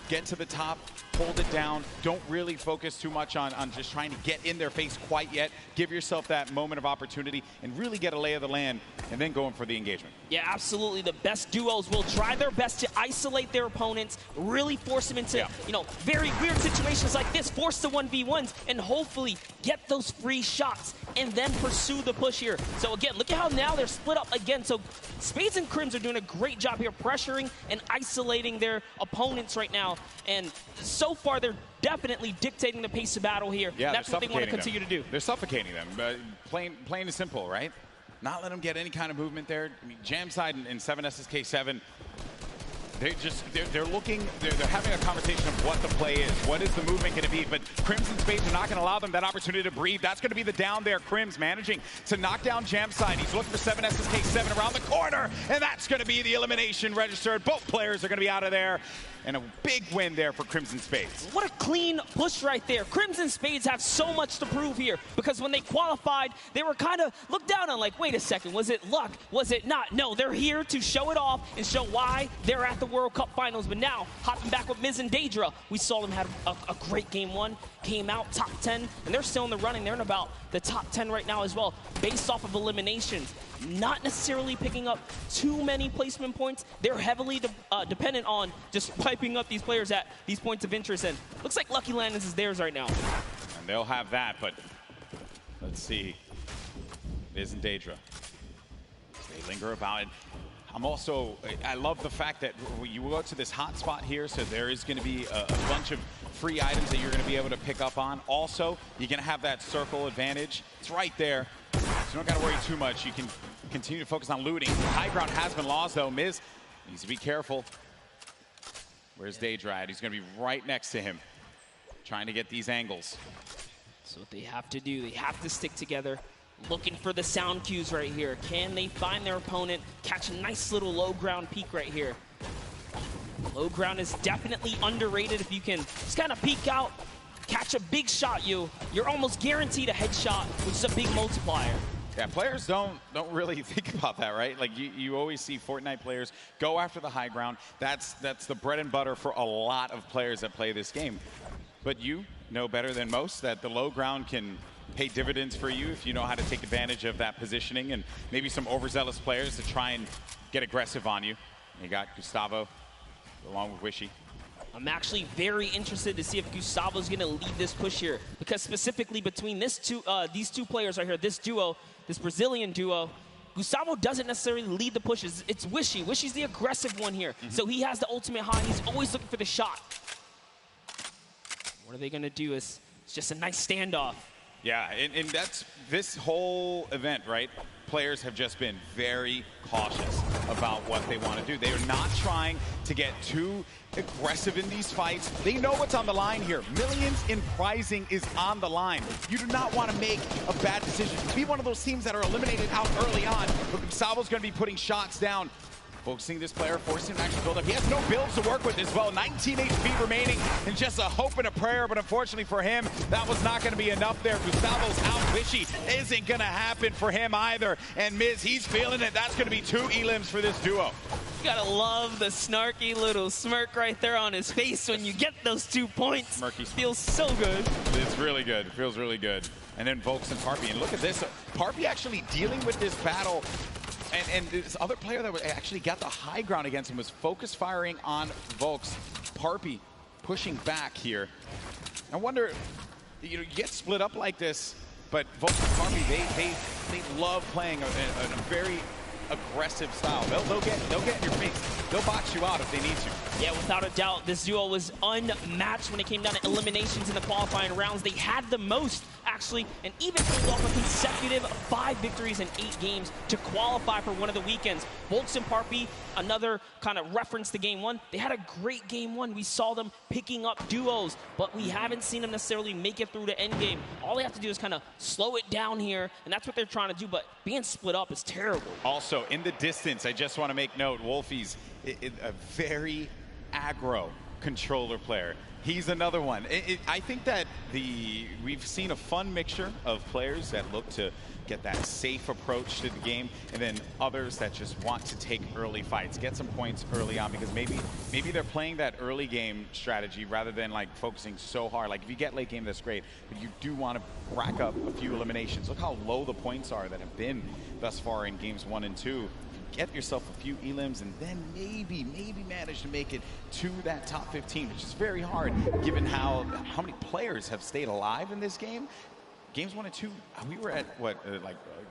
Get to the top, hold it down. Don't really focus too much on just trying to get in their face quite yet. Give yourself that moment of opportunity and really get a lay of the land, and then going for the engagement. Yeah, absolutely. The best duos will try their best to isolate their opponents, really force them into, you know, very weird situations like this, force the 1v1s, and hopefully get those free shots, and then pursue the push here. So again, look at how now they're split up again. So Spades and Crims are doing a great job here pressuring and isolating their opponents right now. And so so far they're definitely dictating the pace of battle here. Yeah, That's what they want to continue to do. They're suffocating them. Plain and simple, right? Not let them get any kind of movement there. I mean, Jamside and 7SSK7, they're having a conversation of what the play is. What is the movement going to be? But Crimson Spades are not going to allow them that opportunity to breathe. That's going to be the down there. Crims managing to knock down Jamside. He's looking for 7SSK7 around the corner, and that's going to be the elimination registered. Both players are going to be out of there. And a big win there for Crimson Spades. What a clean push right there. Crimson Spades have so much to prove here because when they qualified, they were kind of looked down on like, wait a second, was it luck? Was it not? No, they're here to show it off and show why they're at the World Cup Finals. But now, hopping back with Miz and Daedra, we saw them have a great game one, came out top 10, and they're still in the running. They're in about the top 10 right now as well, based off of eliminations. Not necessarily picking up too many placement points. They're heavily dependent on just piping up these players at these points of interest, and looks like Lucky Landings is theirs right now. And they'll have that, but let's see. Miz and Daedra. They linger about it. I love the fact that you go to this hot spot here, so there is going to be a bunch of free items that you're going to be able to pick up on. Also, you're going to have that circle advantage. It's right there. So you don't got to worry too much. You can continue to focus on looting. High ground has been lost, though. Miz needs to be careful. Where's Daedra at? He's going to be right next to him, trying to get these angles. That's what they have to do. They have to stick together. Looking for the sound cues right here. Can they find their opponent? Catch a nice little low ground peek right here. Low ground is definitely underrated. If you can just kind of peek out, catch a big shot, you're almost guaranteed a headshot, which is a big multiplier. Yeah, players don't really think about that, right? Like you always see Fortnite players go after the high ground. That's the bread and butter for a lot of players that play this game. But you know better than most that the low ground can pay dividends for you if you know how to take advantage of that positioning, and maybe some overzealous players to try and get aggressive on you. You got Gustavo along with Wishy. I'm actually very interested to see if Gustavo's going to lead this push here, because specifically between these two players right here, this duo, this Brazilian duo, Gustavo doesn't necessarily lead the pushes. It's Wishy. Wishy's the aggressive one here. So he has the ultimate high. He's always looking for the shot. What are they going to do? It's just a nice standoff. Yeah, and that's this whole event, right? Players have just been very cautious about what they want to do. They are not trying to get too aggressive in these fights. They know what's on the line here. Millions in prizing is on the line. You do not want to make a bad decision. Be one of those teams that are eliminated out early on. But Gustavo's going to be putting shots down. Focusing this player, forcing him to actually build up. He has no builds to work with as well. 19 HP remaining, and just a hope and a prayer, but unfortunately for him, that was not going to be enough there. Gustavo's out. Wishy isn't going to happen for him either. And Miz, he's feeling it. That's going to be 2 elims for this duo. You gotta love the snarky little smirk right there on his face when you get those 2 points. Smirky. Feels so good. It's really good. It feels really good. And then Volks and Parpy. And look at this. Parpy actually dealing with this battle. And this other player that actually got the high ground against him was focus firing on Volks. Parpy pushing back here. I wonder, you get split up like this, but Volks and Parpy, they love playing a very aggressive style. They'll get in your face. They'll box you out if they need to. Yeah, without a doubt, this duo was unmatched when it came down to eliminations in the qualifying rounds. They had the most, actually, and even pulled off a consecutive 5 victories in 8 games to qualify for one of the weekends. Volks and Parpy, another kind of reference to game 1. They had a great game 1. We saw them picking up duos, but we haven't seen them necessarily make it through the end game. All they have to do is kind of slow it down here, and that's what they're trying to do, but being split up is terrible. Also, in the distance, I just want to make note, Wolfie's a very aggro controller player. He's another one. I think that we've seen a fun mixture of players that look to get that safe approach to the game, and then others that just want to take early fights, get some points early on, because maybe they're playing that early game strategy rather than like focusing so hard. Like if you get late game, that's great, but you do want to rack up a few eliminations. Look how low the points are that have been thus far in games 1 and 2. Get yourself a few elims and then maybe manage to make it to that top 15, which is very hard given how many players have stayed alive in this game. Games 1 and 2, we were at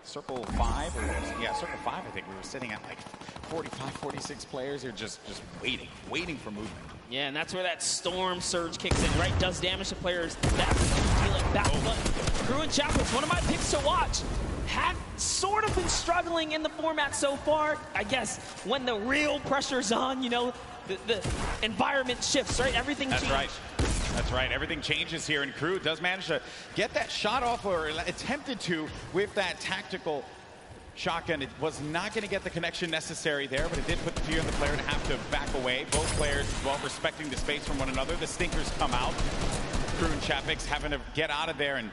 circle 5, circle 5. I think we were sitting at like 45, 46 players. They're just waiting for movement. Yeah, and that's where that Storm Surge kicks in, right? Does damage to players that deal it back. But Crew and Chapman's one of my picks to watch. Have sort of been struggling in the format so far. I guess when the real pressure's on, you know, the environment shifts, right? Everything changes. That's right. That's right. Everything changes here, and Crew does manage to get that shot off, or attempted to, with that tactical shotgun. It was not going to get the connection necessary there, but it did put the fear in the player to have to back away. Both players, well, respecting the space from one another. The stinkers come out. Crew and Chapix having to get out of there, and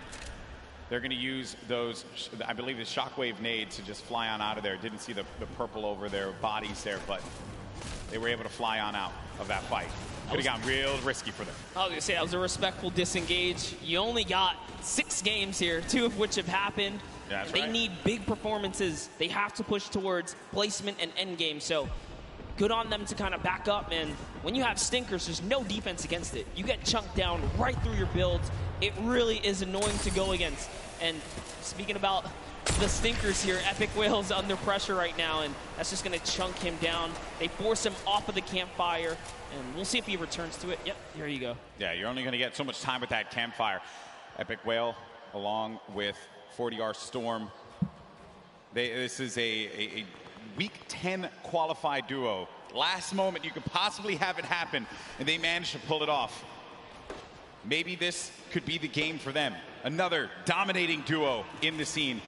they're going to use those, I believe, the shockwave nades to just fly on out of there. Didn't see the purple over their bodies there, but they were able to fly on out of that fight. Could have gotten real risky for them. I was going to say, that was a respectful disengage. You only got 6 games here, 2 of which have happened. Yeah, that's they right. need big performances. They have to push towards placement and end game. So good on them to kind of back up. And when you have stinkers, there's no defense against it. You get chunked down right through your builds. It really is annoying to go against. And speaking about the stinkers here, Epic Whale's under pressure right now, and that's just going to chunk him down. They force him off of the campfire, and we'll see if he returns to it. Yep, here you go. Yeah, you're only going to get so much time with that campfire. Epic Whale, along with 40R Storm. This is a Week 10 qualified duo. Last moment you could possibly have it happen, and they managed to pull it off. Maybe this could be the game for them. Another dominating duo in the scene.